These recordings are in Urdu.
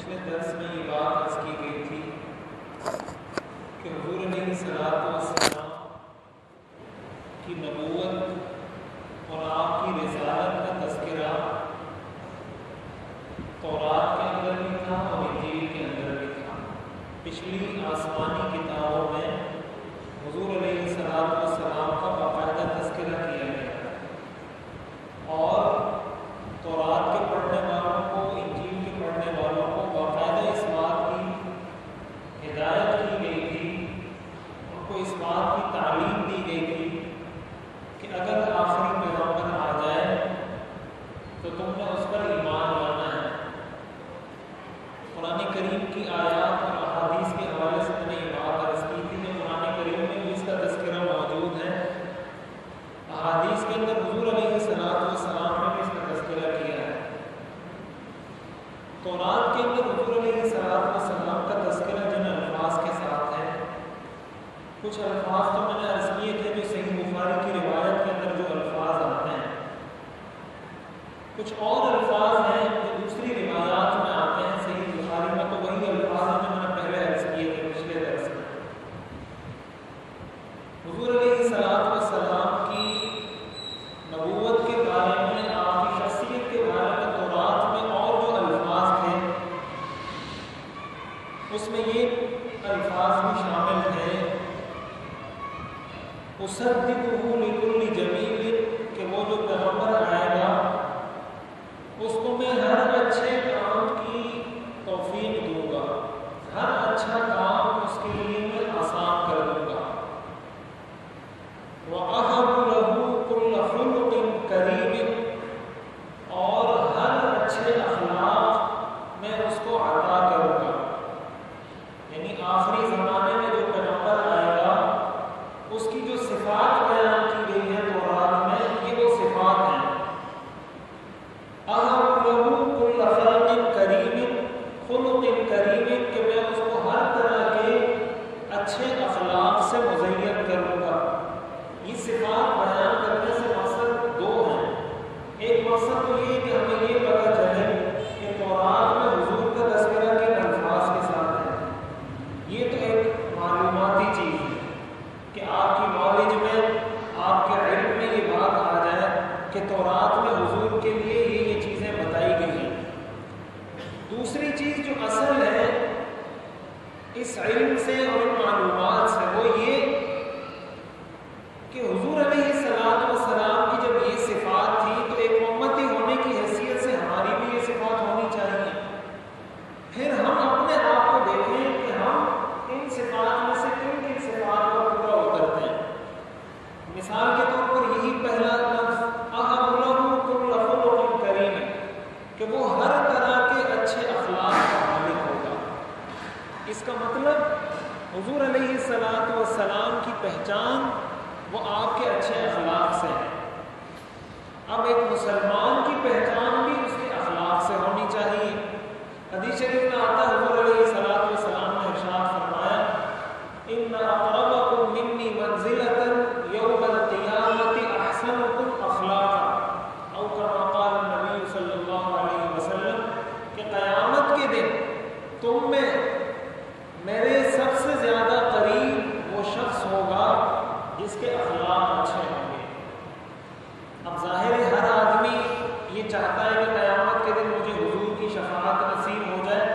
پچھلے درس میں یہ بات عرض کی گئی تھی کہ حضور علیہ السلام کی نبوت اور آپ کی رسالت کا تذکرہ تورات کے اندر بھی تھا اور انجیل کے اندر بھی تھا۔ پچھلی آسمانی کتابوں میں حضور علیہ السلام کا باقاعدہ تذکرہ کیا گیا اور تورات کے پڑھنے والوں کو، انجیل کے پڑھنے والوں کو باقاعدہ اس بات کی ہدایت کی گئی تھی، ان کو اس بات کی تعلیم دی گئی تھی کہ اگر آخری پیغمبر آ جائے تو تم نے اس پر ایمان لانا ہے۔ قرآن کریم کی آیات اور احادیث کے حوالے سے میں نے یہ بات عرض کی تھی کہ قرآن کریم میں بھی اس کا تذکرہ موجود ہے، احادیث کے اندر حضور علیہ السلام نے بھی اس کا تذکرہ کیا ہے۔ تورات کے اندر حضور علیہ السلام کا تذکرہ جن الفاظ کے ساتھ ہے، کچھ الفاظ تو میں نے عرض کیے تھے جو صحیح بخاری کی روایت کے اندر جو الفاظ آتے ہیں، کچھ اور الفاظ ہیں جو دوسری روایات میں آتے ہیں۔ صحیح بخاری میں تو وہی الفاظ ہیں جو میں نے پہلے عرض کیے تھے پچھلے درس میں۔ حضور علیہ السلام کی نبوت کے بارے میں، آپ کی شخصیت کے بارے میں تورات میں اور جو الفاظ تھے اس میں یہ الفاظ بھی شامل ہیں، اصدقہ لکل جمیل، کہ وہ جو پیغمبر آئے گا اس کو میں ہر اچھے کام کی توفیق دوں گا، ہر اچھا کام اس کے لیے میں آسان کر دوں گا۔ وَأَهَبُ لَهُ كُلَّ خُلُقٍ كَرِيمٍ، اور ہر اچھے اخلاق میں اس کو عطا کروں گا۔ یعنی آخری زمانے میں جو پیغمبر آئے گا اس کی جو صفات بیان کی گئی ہے تورات میں، یہ وہ صفات ہیں۔ أَهَبُ لَهُ كُلَّ خَلْقٍ كَرِيمٍ، خلق کریم، کہ میں اس کو ہر طرح کے اچھے اخلاق سے مزین کروں گا۔ یہ صفات بیان کرنے سے مقصد دو ہیں۔ ایک مقصد تو یہ کہ ہمیں یہ پتہ چلے کہ تورات میں حضور کا تذکرہ کن الفاظ کے ساتھ ہے، یہ تو ایک معلوماتی چیز ہے کہ آپ کی نالج میں، آپ کے علم میں یہ بات آ جائے کہ تورات میں حضور کے لیے یہ چیزیں بتائی گئی ہیں۔ دوسری چیز جو اصل ہے اس علم سے اور ان معلومات سے، وہ یہ کہ حضور علیہ السلام کی جب یہ صفات تھی تو ایک امتی ہونے کی حیثیت سے ہماری بھی یہ صفات ہونی چاہیے۔ پھر ہم اپنے آپ کو دیکھیں کہ ہم ان صفات میں سے کن کن صفات پر پورا اترتے ہیں۔ مثال کے طور پر یہی پہلا لفظ أَهَبُ لَهُ كُلَّ خُلُقٍ كَرِيمٍ، کہ وہ ہر طرح کے اچھے اخلاق کا مالک ہوگا۔ اس کا مطلب حضور علیہ السلام کی پہچان وہ آپ کے اچھے اخلاق سے ہے۔ اب ایک مسلمان کی پہچان بھی اس کے اخلاق سے ہونی چاہیے۔ حدیث شریف میں آتا ہے حضور علیہ السلام نے ارشاد فرمایا إِنَّ أَقْرَبَكُم مِّنِّي مَنزِلَةً يَوْمَ الْقِيَامَةِ أَحْسَنُكُمْ أَخْلَاقًا، أو كما قال النبی صلی اللہ علیہ وسلم، کہ قیامت کے دن تم میں میرے سب سے زیادہ قریب وہ شخص ہوگا جس کے اخلاق اچھے ہوں گے۔ اب ظاہر ہے ہر آدمی یہ چاہتا ہے کہ قیامت کے دن مجھے حضور کی شفاعت نصیب ہو جائے،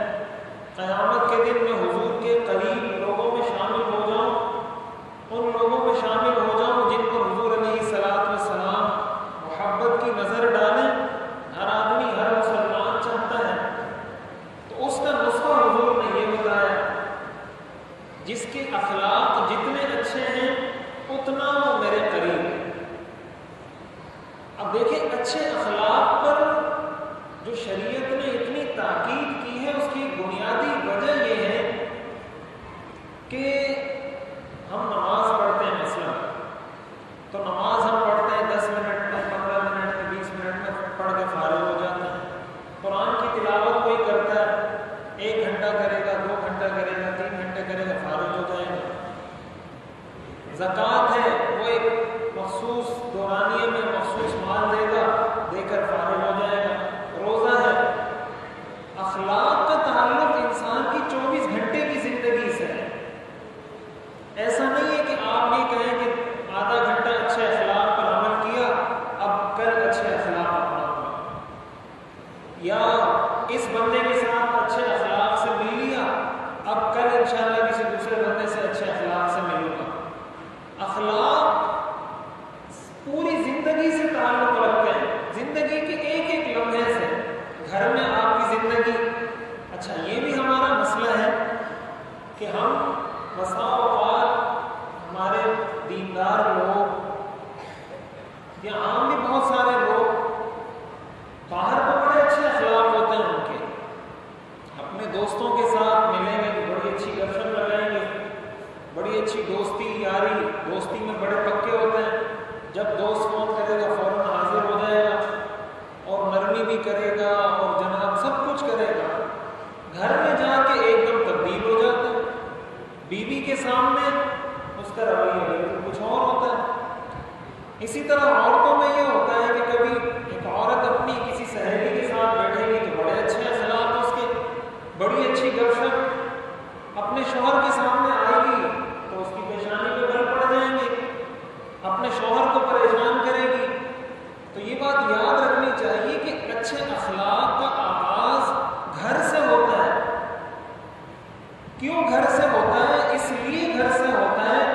قیامت کے دن میں حضور کے قریب لوگوں میں شامل ہو جاؤں، ان لوگوں میں شامل ہو جاؤں جن پر حضور علیہ السلام محبت کی نظر ڈالیں۔ ہر آدمی، ہر مسلمان چاہتا ہے۔ تو اس کا نسخہ حضور نے یہ بتایا، جس کے اخلاق جتنے اچھے ہیں اتنا وہ میرے قریب ہے۔ اب دیکھیں اچھے اخلاق پر جو شریعت نے اتنی تاکید کی ہے، اس کی بنیادی وجہ یہ ہے کہ ہم نماز پڑھتے ہیں مثلا، تو نماز ہم پڑھتے ہیں 10 منٹ میں، 15 منٹ میں، 20 منٹ میں پڑھ کے فارغ ہو جاتے ہیں۔ قرآن کی تلاوت کوئی کرتا ہے 1 گھنٹہ کرے گا، 2 گھنٹہ کرے گا، 3 گھنٹے کرے گا، فارغ ہو جائے گا۔ زکوٰۃ ہے، وہ ایک مخصوص دورانیے میں مخصوص مال دے گا، دے کر فارغ ہو جائے گا۔ روزہ ہے، اخلاق کا تعلق اس بندے کے ساتھ اچھے اخلاق سے مل لیا، اب کل انشاءاللہ کسی دوسرے بندے سے اچھے اخلاق سے ملوں گا۔ اخلاق پوری زندگی سے تعلق رکھتے ہیں، زندگی کے ایک ایک لمحے سے، گھر میں آپ کی زندگی۔ اچھا یہ بھی ہمارا مسئلہ ہے کہ ہم بسا اوقات ہمارے دیندار لوگ یا عام بھی بہت سارے لوگ باہر تو بڑے اچھے اخلاق ہوتے ہیں ان کے، اپنے دوستوں کے ساتھ ملیں گے تو بڑی اچھی گپ شپ لگائیں گے، بڑی اچھی دوستی یاری، دوستی میں بڑے پکے ہوتے ہیں، جب دوست فون کرے گا فوراً حاضر ہو جائے گا اور نرمی بھی کرے گا اور جناب سب کچھ کرے گا۔ گھر میں جا کے ایک دم تبدیل ہو جاتا ہے، بیوی کے سامنے اس کا رویہ بالکل کچھ اور ہوتا ہے۔ اسی طرح عورتوں میں یہ ہوتا ہے کہ کبھی ایک عورت اپنی کسی سہیلی کے ساتھ بیٹھے گی تو بڑے اچھے اخلاق اس کے، بڑی اچھی گپ شپ، اپنے شوہر کے سامنے آئے گی تو اس کی پیشانی پہ بل پڑ جائیں گے، اپنے شوہر کو پریشان کرے گی۔ تو یہ بات یاد رکھنی چاہیے کہ اچھے اخلاق کا آغاز گھر سے ہوتا ہے۔ کیوں گھر سے ہوتا ہے؟ اس لیے گھر سے ہوتا ہے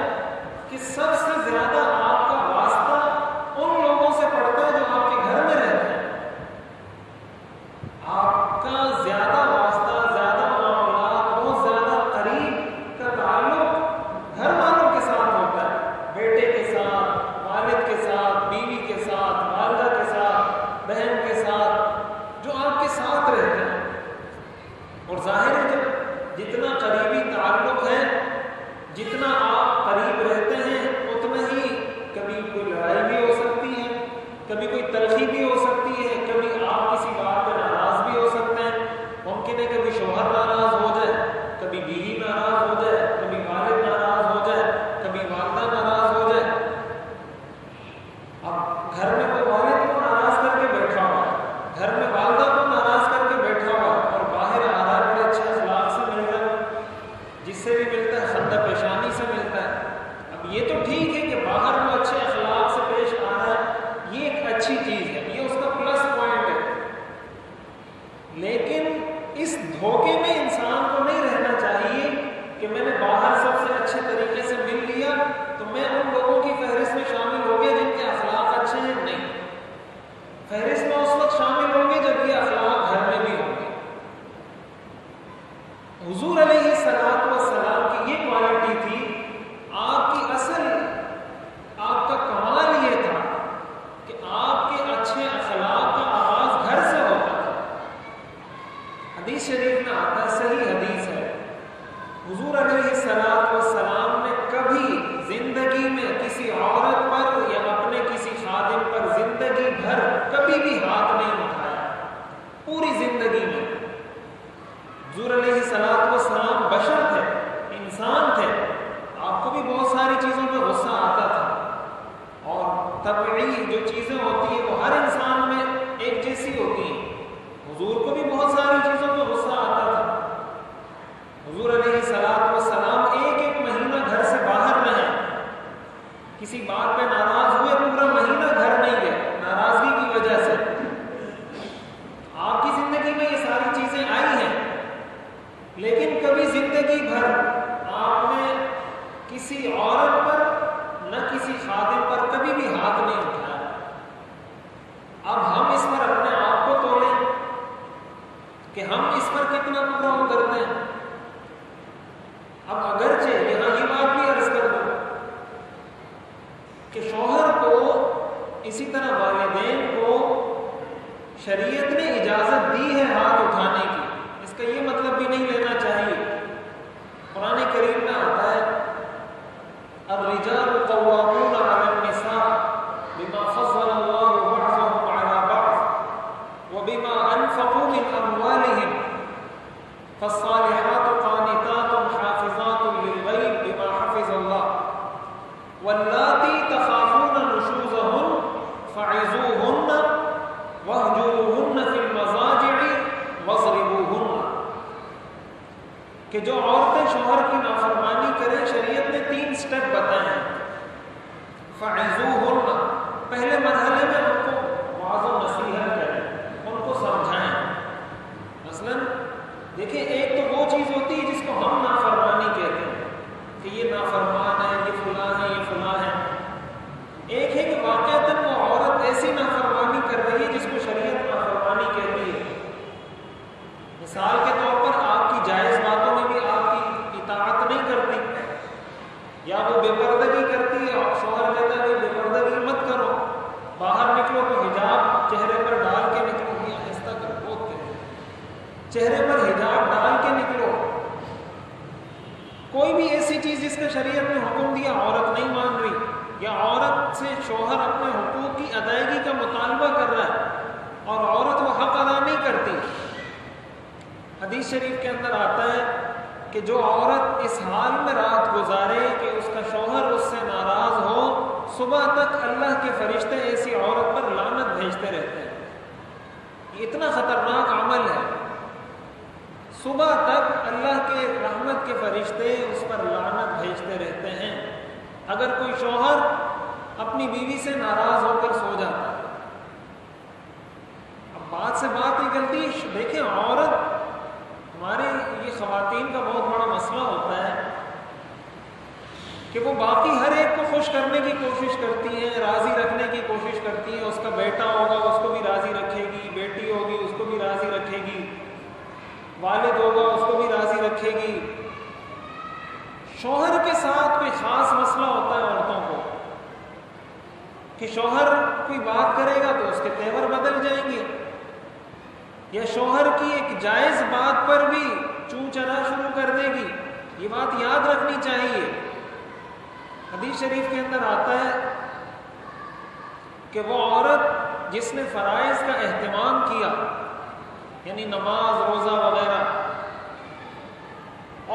کہ سب سے زیادہ آپ کا واسطہ ان لوگوں سے پڑتا ہے جو آپ کے گھر میں رہتے ہیں۔ آپ کا زیادہ واسطہ، زیادہ معاملات، بہت زیادہ قریب کا تعلق گھر والوں کے ساتھ ہوتا ہے، بیٹے کے ساتھ، والد کے ساتھ، بیوی کے ساتھ، والدہ کے ساتھ، بہن کے ساتھ، جو آپ کے ساتھ رہتے ہیں۔ اور ظاہر ہے جتنا قریبی تعلق ہے، جتنا آپ قریب رہتے ہیں، اتنا ہی کبھی کوئی لڑائی بھی ہو سکتی ہے، کبھی کوئی تلخی بھی ہو سکتی ہے، کبھی آپ کسی بات پہ ناراض بھی ہو سکتے ہیں۔ ممکن ہے کبھی شوہر ناراض ہو جائے، کبھی بیوی ناراض ہو جائے، کبھی والد ناراض ہو جائے، کبھی والدہ ناراض ہو جائے۔ اب گھر میں کوئی والد کو ناراض کر کے بیٹھا ہوا ہے، گھر میں والدہ کو ناراض کر کے بیٹھا ہوا ہے، اور باہر آ رہا ہے بڑے اچھے اخلاق سے مل رہا ہے، جس سے بھی ملتا ہے خندہ پیشانی سے ملتا ہے۔ اب یہ تو ٹھیک ہے کہ باہر وہ اچھے اخلاق سے پیش آ رہا ہے، یہ ایک اچھی چیز ہے، یہ اس کا پلس پوائنٹ ہے۔ لیکن اس دھوکے میں انسان کو نہیں رہنا چاہیے کہ میں نے باہر سب سے اچھے طریقے سے مل لیا تو میں ان لوگوں کی فہرست میں شامل ہو گیا جن کے اخلاق اچھے ہیں۔ نہیں، فہرست میں اس وقت شامل ہوں گے جب یہ اخلاق گھر میں بھی ہوں گے۔ حضور علیہ السلام کی یہ کوالٹی تھی، آپ کی اصل، آپ کا کمال یہ تھا کہ آپ کے اچھے اخلاق کا آغاز گھر سے ہوتا تھا۔ حدیث شریف میں آتا ہے، صحیح حدیث ہے، حضور علیہ السلام نے کبھی زندگی میں کسی عورت پر یا اپنے کسی خادم پر زندگی بھر کبھی بھی ہاتھ نہیں اٹھایا، پوری زندگی میں۔ حضور علیہ السلام بشر تھے، انسان تھے، آپ کو بھی بہت ساری چیزوں پہ غصہ آتا تھا، اور طبعی جو چیزیں ہوتی ہیں وہ ہر انسان میں ایک جیسی ہوتی ہیں۔ حضور کو بھی بہت ساری چیزوں پہ غصہ آتا تھا۔ حضور علیہ السلام ایک ایک مہینہ گھر سے باہر رہے، کسی بات پہ ناراض ہوئے، پورا مہینہ گھر نہیں گئے ناراضگی کی وجہ سے۔ آپ کی زندگی میں یہ ساری چیزیں آئی ہیں، لیکن کبھی زندگی بھر آپ نے کسی عورت پر نہ کسی خادم پر کبھی بھی ہاتھ نہیں اٹھایا۔ اب ہم اس پر اپنے آپ کو توڑیں کہ ہم اس پر کتنا پورا اترتے ہیں۔ اب اگرچہ یہاں یہ بات بھی عرض کر دوں کہ شوہر کو، اسی طرح والدین کو شریعت نے اجازت دی ہے ہاتھ اٹھانے کی، اس کا یہ مطلب بھی نہیں لینا چاہیے۔ قرآن کریم میں آتا ہے، الرجال قوامون علی النساء بما فضل اللہ بعضهم علی بعض وبما انفقوا من اموالهم فالصالحات قانتات حافظات للغیب بما حفظ اللہ واللاتی تخافون نشوزهن فعظوهن واہجروہن فی المضاجع واضربوہن، کہ جو عورتیں شوہر کی نافرمانی کریں، شریعت نے 3 سٹیپ بتائے ہیں۔ فعظوہن، پہلے مرحلے میں ان کو واعظ و نصیحت کریں، ان کو سمجھائیں، دیکھیں ایک تو وہ چیز ہوتی ہے جس کو ہم نافرمانی کہتے ہیں کہ یہ نافرمان ہے، یہ فلاں ہے، یہ فلاں ہے. ایک ہے کہ واقعتاً وہ عورت ایسی نافرمانی کر رہی ہے جس کو شریعت نافرمانی کہتی ہے. مثال کے طور پر آپ کی جائز باتوں میں بھی آپ کی اطاعت نہیں کرتی، یا وہ بے پردگی کرتی ہے اور شوہر کہتا ہے بے پردگی مت کرو، باہر نکلو تو حجاب چہرے پر ڈال کے نکلو. یہ آہستہ کر بہت کہتے ہیں چہرے پر حجاب ڈال کے نکلو. کوئی بھی ایسی چیز جس کا شریعت نے حکم دیا عورت نہیں مان رہی، یا عورت سے شوہر اپنے حقوق کی ادائیگی کا مطالبہ کر رہا ہے اور عورت وہ حق ادا نہیں کرتی. حدیث شریف کے اندر آتا ہے کہ جو عورت اس حال میں رات گزارے کہ اس کا شوہر اس سے ناراض ہو، صبح تک اللہ کے فرشتے ایسی عورت پر لعنت بھیجتے رہتے ہیں. یہ اتنا خطرناک عمل ہے. صبح تک اللہ کے رحمت کے فرشتے اس پر لعنت بھیجتے رہتے ہیں اگر کوئی شوہر اپنی بیوی سے ناراض ہو کر سو جاتا ہے. اب بات سے بات نکلتی ہے، دیکھیں عورت ہمارے یہ خواتین کا بہت بڑا مسئلہ ہوتا ہے کہ وہ باقی ہر ایک کو خوش کرنے کی کوشش کرتی ہیں، راضی رکھنے کی کوشش کرتی ہیں. اس کا بیٹا ہوگا اس کو بھی راضی رکھے گی، بیٹی ہوگی اس کو بھی راضی رکھے گی، والد ہوگا اس کو بھی راضی رکھے گی. شوہر کے ساتھ کوئی خاص مسئلہ ہوتا ہے عورتوں کو کہ شوہر کوئی بات کرے گا تو اس کے تیور بدل جائیں گے، یا شوہر کی ایک جائز بات پر بھی چوں چلا شروع کر دے گی. یہ بات یاد رکھنی چاہیے. حدیث شریف کے اندر آتا ہے کہ وہ عورت جس نے فرائض کا اہتمام کیا، یعنی نماز روزہ وغیرہ،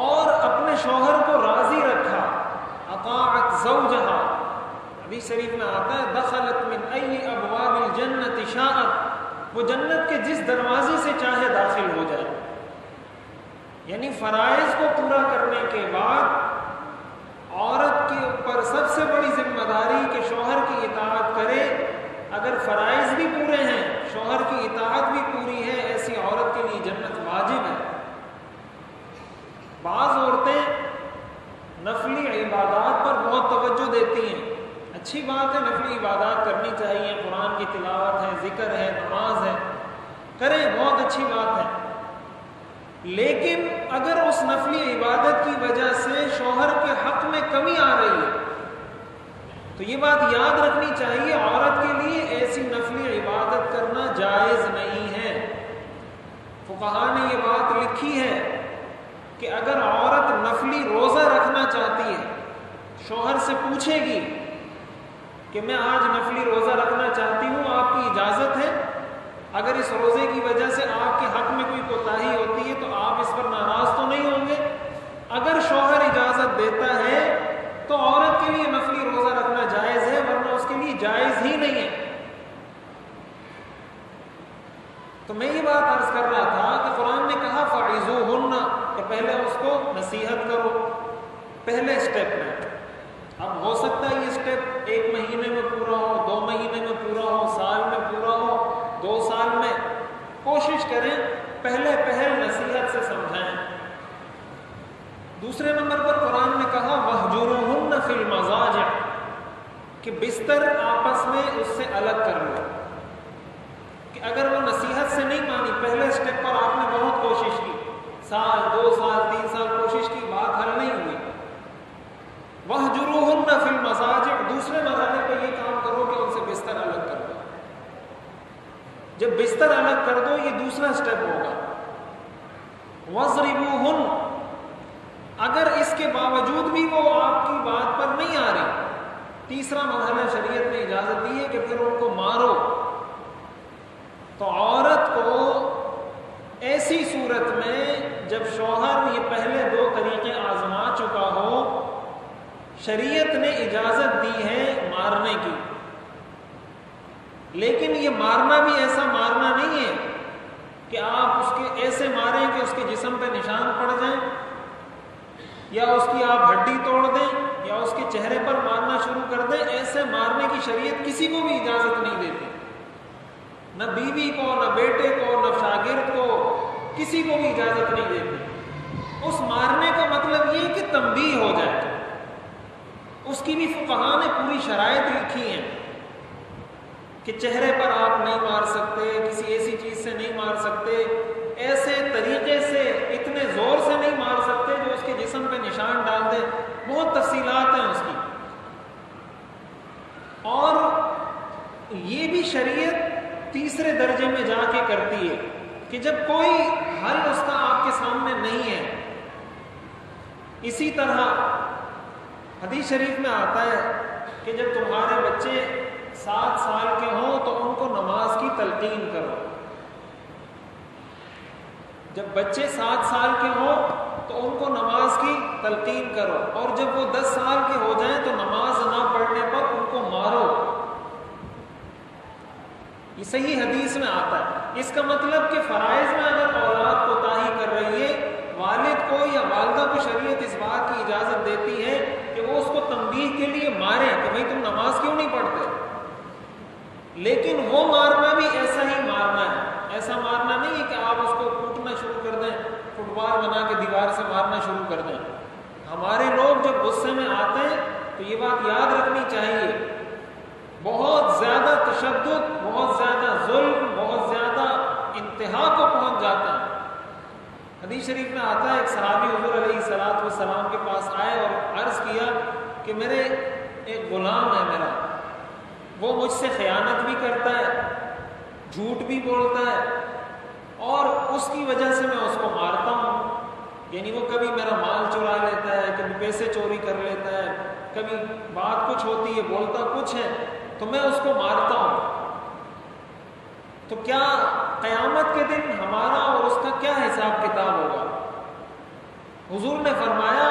اور اپنے شوہر کو راضی رکھا، اطاعت زوجہا. حدیث شریف میں آتا ہے دخلت من ای ابواب الجنت شاءت، وہ جنت کے جس دروازے سے چاہے داخل ہو جائے. یعنی فرائض کو پورا کرنے کے بعد عورت کے اوپر سب سے بڑی ذمہ داری کہ شوہر کی اطاعت کرے. اگر فرائض بھی پورے ہیں، شوہر کی اطاعت بھی پوری ہے، ایسی عورت کے لیے جنت واجب ہے. بعض عورتیں نفلی عبادات پر بہت توجہ دیتی ہیں. اچھی بات ہے، نفلی عبادات کرنی چاہیے، قرآن کی تلاوت ہے، ذکر ہے، نماز ہے، کریں، بہت اچھی بات ہے. لیکن اگر اس نفلی عبادت کی وجہ سے شوہر کے حق میں کمی آ رہی ہے تو یہ بات یاد رکھنی چاہیے عورت کے لیے ایسی نفلی عبادت کرنا جائز نہیں ہے. فقہاء نے یہ بات لکھی ہے کہ اگر عورت نفلی روزہ رکھنا چاہتی ہے، شوہر سے پوچھے گی کہ میں آج نفلی روزہ رکھنا چاہتی ہوں، آپ کی اجازت ہے؟ اگر اس روزے کی وجہ سے آپ کے حق میں کوئی کوتاہی ہوتی ہے تو آپ اس پر ناراض تو نہیں ہوں گے؟ اگر شوہر اجازت دیتا ہے تو عورت کے لیے نفلی روزہ رکھنا جائز ہے، ورنہ اس کے لیے جائز ہی نہیں ہے. تو میں یہ بات عرض کر رہا تھا کہ قرآن نے کہا فَعِظُوهُنَّ، کہ پہلے اس کو نصیحت کرو پہلے اسٹیپ میں. اب ہو سکتا ہے یہ اسٹیپ 1 مہینے میں پورا ہو، 2 مہینے میں پورا ہو، سال میں پورا ہو، 2 سال میں. کوشش کریں پہلے نصیحت سے سمجھائیں. دوسرے نمبر پر قرآن نے کہا وَاهْجُرُوهُنَّ فِي الْمَضَاجِعِ، کہ بستر آپس میں اس سے الگ کر لو. کہ اگر وہ نصیحت سے نہیں مانی، پہلے اسٹیپ پر آپ نے بہت کوشش کی، سال 2 سال 3 سال کوشش کی، بات حل نہیں ہوئی. وَاهْجُرُوهُنَّ فِي الْمَضَاجِعِ، دوسرے مرحلے پہ یہ کام کرو کہ ان سے بستر الگ کر دو. جب بستر الگ کر دو یہ دوسرا اسٹیپ ہوگا. وَاضْرِبُوهُنَّ، اگر اس کے باوجود بھی وہ آپ کی بات پر نہیں آ رہی، تیسرا مرحلہ شریعت نے اجازت دی ہے کہ پھر ان کو مارو. تو عورت کو ایسی صورت میں جب شوہر یہ پہلے 2 طریقے آزما چکا ہو، شریعت نے اجازت دی ہے مارنے کی. لیکن یہ مارنا بھی ایسا مارنا نہیں ہے کہ آپ اس کے ایسے ماریں کہ اس کے جسم پہ نشان پڑ جائیں، یا اس کی آپ ہڈی توڑ دیں، یا اس کے چہرے پر مارنا شروع کر دیں. ایسے مارنے کی شریعت کسی کو بھی اجازت نہیں دیتی، نہ بیوی کو، نہ بیٹے کو، نہ شاگرد کو، کسی کو بھی اجازت نہیں دیتے۔ اس مارنے کا مطلب یہ کہ تنبیہ ہو جائے۔ اس کی بھی فقہاء نے پوری شرائط لکھی ہیں کہ چہرے پر آپ نہیں مار سکتے، کسی ایسی چیز سے نہیں مار سکتے، ایسے طریقے سے اتنے زور سے نہیں مار سکتے جو اس کے جسم پہ نشان ڈال دے۔ بہت تفصیلات ہیں اس کی۔ اور یہ بھی شریعت تیسرے درجے میں جا کے کرتی ہے کہ جب کوئی حل اس کا آپ کے سامنے نہیں ہے۔ اسی طرح حدیث شریف میں آتا ہے کہ جب تمہارے بچے 7 سال کے ہوں تو ان کو نماز کی تلقین کرو۔ جب بچے 7 سال کے ہوں تو ان کو نماز کی تلقین کرو، اور جب وہ 10 سال کے ہو جائیں تو نماز نہ پڑھنے پر ان کو مارو۔ یہ صحیح حدیث میں آتا ہے۔ اس کا مطلب کہ فرائض میں اگر اولاد کوتاہی کر رہی ہے، والد کو یا والدہ کو شریعت اس بات کی اجازت دیتی ہے کہ وہ اس کو تنبیہ کے لیے مارے کہ بھئی تم نماز کیوں نہیں پڑھتے، لیکن وہ مارنا بھی ایسا ہی مارنا ہے۔ ایسا مارنا نہیں ہے کہ آپ اس کو کوٹنا شروع کر دیں، فٹ بال بنا کے دیوار سے مارنا شروع کر دیں۔ ہمارے لوگ جب غصے میں آتے ہیں تو یہ بات یاد رکھنی چاہیے، بہت زیادہ تشدد، بہت زیادہ ظلم، بہت زیادہ انتہا کو پہنچ جاتا ہے۔ حدیث شریف میں آتا ہے ایک صحابی حضور علیہ الصلوۃ والسلام کے پاس آئے اور عرض کیا کہ میرے ایک غلام ہے میرا، وہ مجھ سے خیانت بھی کرتا ہے، جھوٹ بھی بولتا ہے، اور اس کی وجہ سے میں اس کو مارتا ہوں۔ یعنی وہ کبھی میرا مال چرا لیتا ہے، کبھی پیسے چوری کر لیتا ہے، کبھی بات کچھ ہوتی ہے بولتا کچھ ہے، تو میں اس کو مارتا ہوں۔ تو کیا قیامت کے دن ہمارا اور اس کا کیا حساب کتاب ہوگا؟ حضور نے فرمایا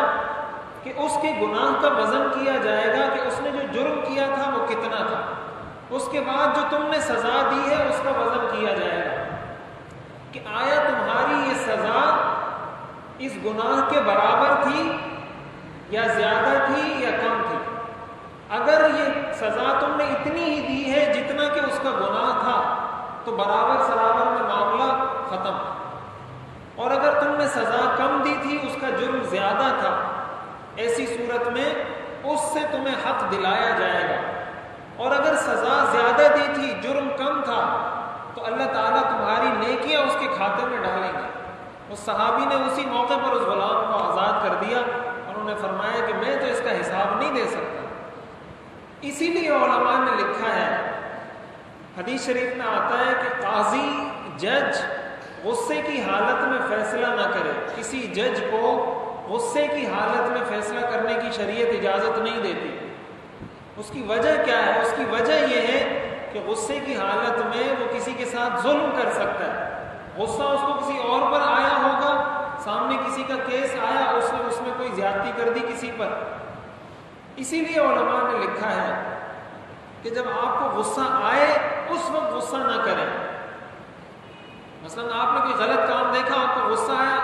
کہ اس کے گناہ کا وزن کیا جائے گا کہ اس نے جو جرم کیا تھا وہ کتنا تھا، اس کے بعد جو تم نے سزا دی ہے اس کا وزن کیا جائے گا کہ آیا تمہاری یہ سزا اس گناہ کے برابر تھی یا زیادہ تھی یا کم تھی۔ اگر یہ سزا تم نے اتنی ہی دی ہے جتنا کہ اس کا گناہ تھا تو برابر سرابر میں معاملہ ختم، اور اگر تم نے سزا کم دی تھی، اس کا جرم زیادہ تھا، ایسی صورت میں اس سے تمہیں حق دلایا جائے گا، اور اگر سزا زیادہ دی تھی جرم کم تھا تو اللہ تعالیٰ تمہاری نیکیاں اس کے کھاتے میں ڈالیں گے۔ اس صحابی نے اسی موقع پر اس غلام کو آزاد کر دیا، اور انہوں نے فرمایا کہ میں تو اس کا حساب نہیں دے سکتا۔ اسی لیے علماء نے لکھا ہے، حدیث شریف میں آتا ہے کہ قاضی، جج غصے کی حالت میں فیصلہ نہ کرے۔ کسی جج کو غصے کی حالت میں فیصلہ کرنے کی شریعت اجازت نہیں دیتی۔ اس کی وجہ کیا ہے؟ اس کی وجہ یہ ہے کہ غصے کی حالت میں وہ کسی کے ساتھ ظلم کر سکتا ہے۔ غصہ اس کو کسی اور پر آیا ہوگا، سامنے کسی کا کیس آیا، اس میں کوئی زیادتی کر دی کسی پر۔ اسی لیے علماء نے لکھا ہے کہ جب آپ کو غصہ آئے اس وقت غصہ نہ کریں۔ مثلا آپ نے کوئی غلط کام دیکھا، آپ کو غصہ آیا،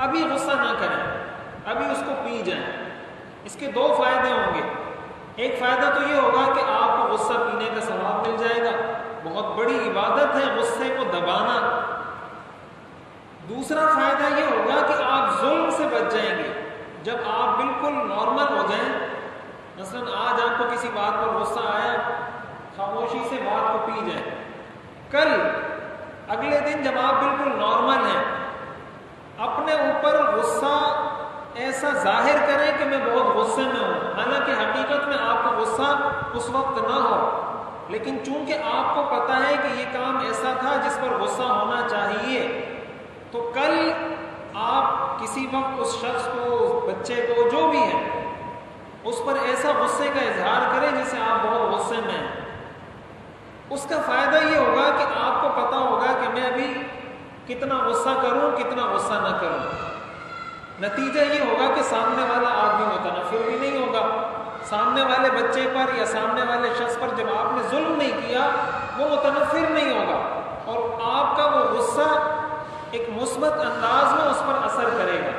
ابھی غصہ نہ کریں، ابھی اس کو پی جائیں۔ اس کے 2 فائدے ہوں گے۔ ایک فائدہ تو یہ ہوگا کہ آپ کو غصہ پینے کا ثواب مل جائے گا، بہت بڑی عبادت ہے غصے کو دبانا۔ دوسرا فائدہ یہ ہوگا کہ آپ ظلم سے بچ جائیں گے۔ جب آپ بالکل نارمل ہو جائیں، مثلا آج آپ کو کسی بات پر غصہ آیا، خاموشی سے بات کو پی جائیں، کل اگلے دن جب آپ بالکل نارمل ہیں، اپنے اوپر غصہ ایسا ظاہر کریں کہ میں بہت غصے میں ہوں، حالانکہ حقیقت میں آپ کو غصہ اس وقت نہ ہو، لیکن چونکہ آپ کو پتہ ہے کہ یہ کام ایسا تھا جس پر غصہ ہونا چاہیے، تو کل آپ کسی وقت اس شخص کو، اس بچے کو، جو بھی ہے، اس پر ایسا غصے کا اظہار کریں جس سے آپ بہت غصے میں ہیں۔ اس کا فائدہ یہ ہوگا کہ آپ کو پتہ ہوگا کہ میں ابھی کتنا غصہ کروں، کتنا غصہ نہ کروں۔ نتیجہ یہ ہوگا کہ سامنے والا آدمی متنفر بھی نہیں ہوگا، سامنے والے بچے پر یا سامنے والے شخص پر جب آپ نے ظلم نہیں کیا وہ متنفر نہیں ہوگا، اور آپ کا وہ غصہ ایک مثبت انداز میں اس پر اثر کرے گا۔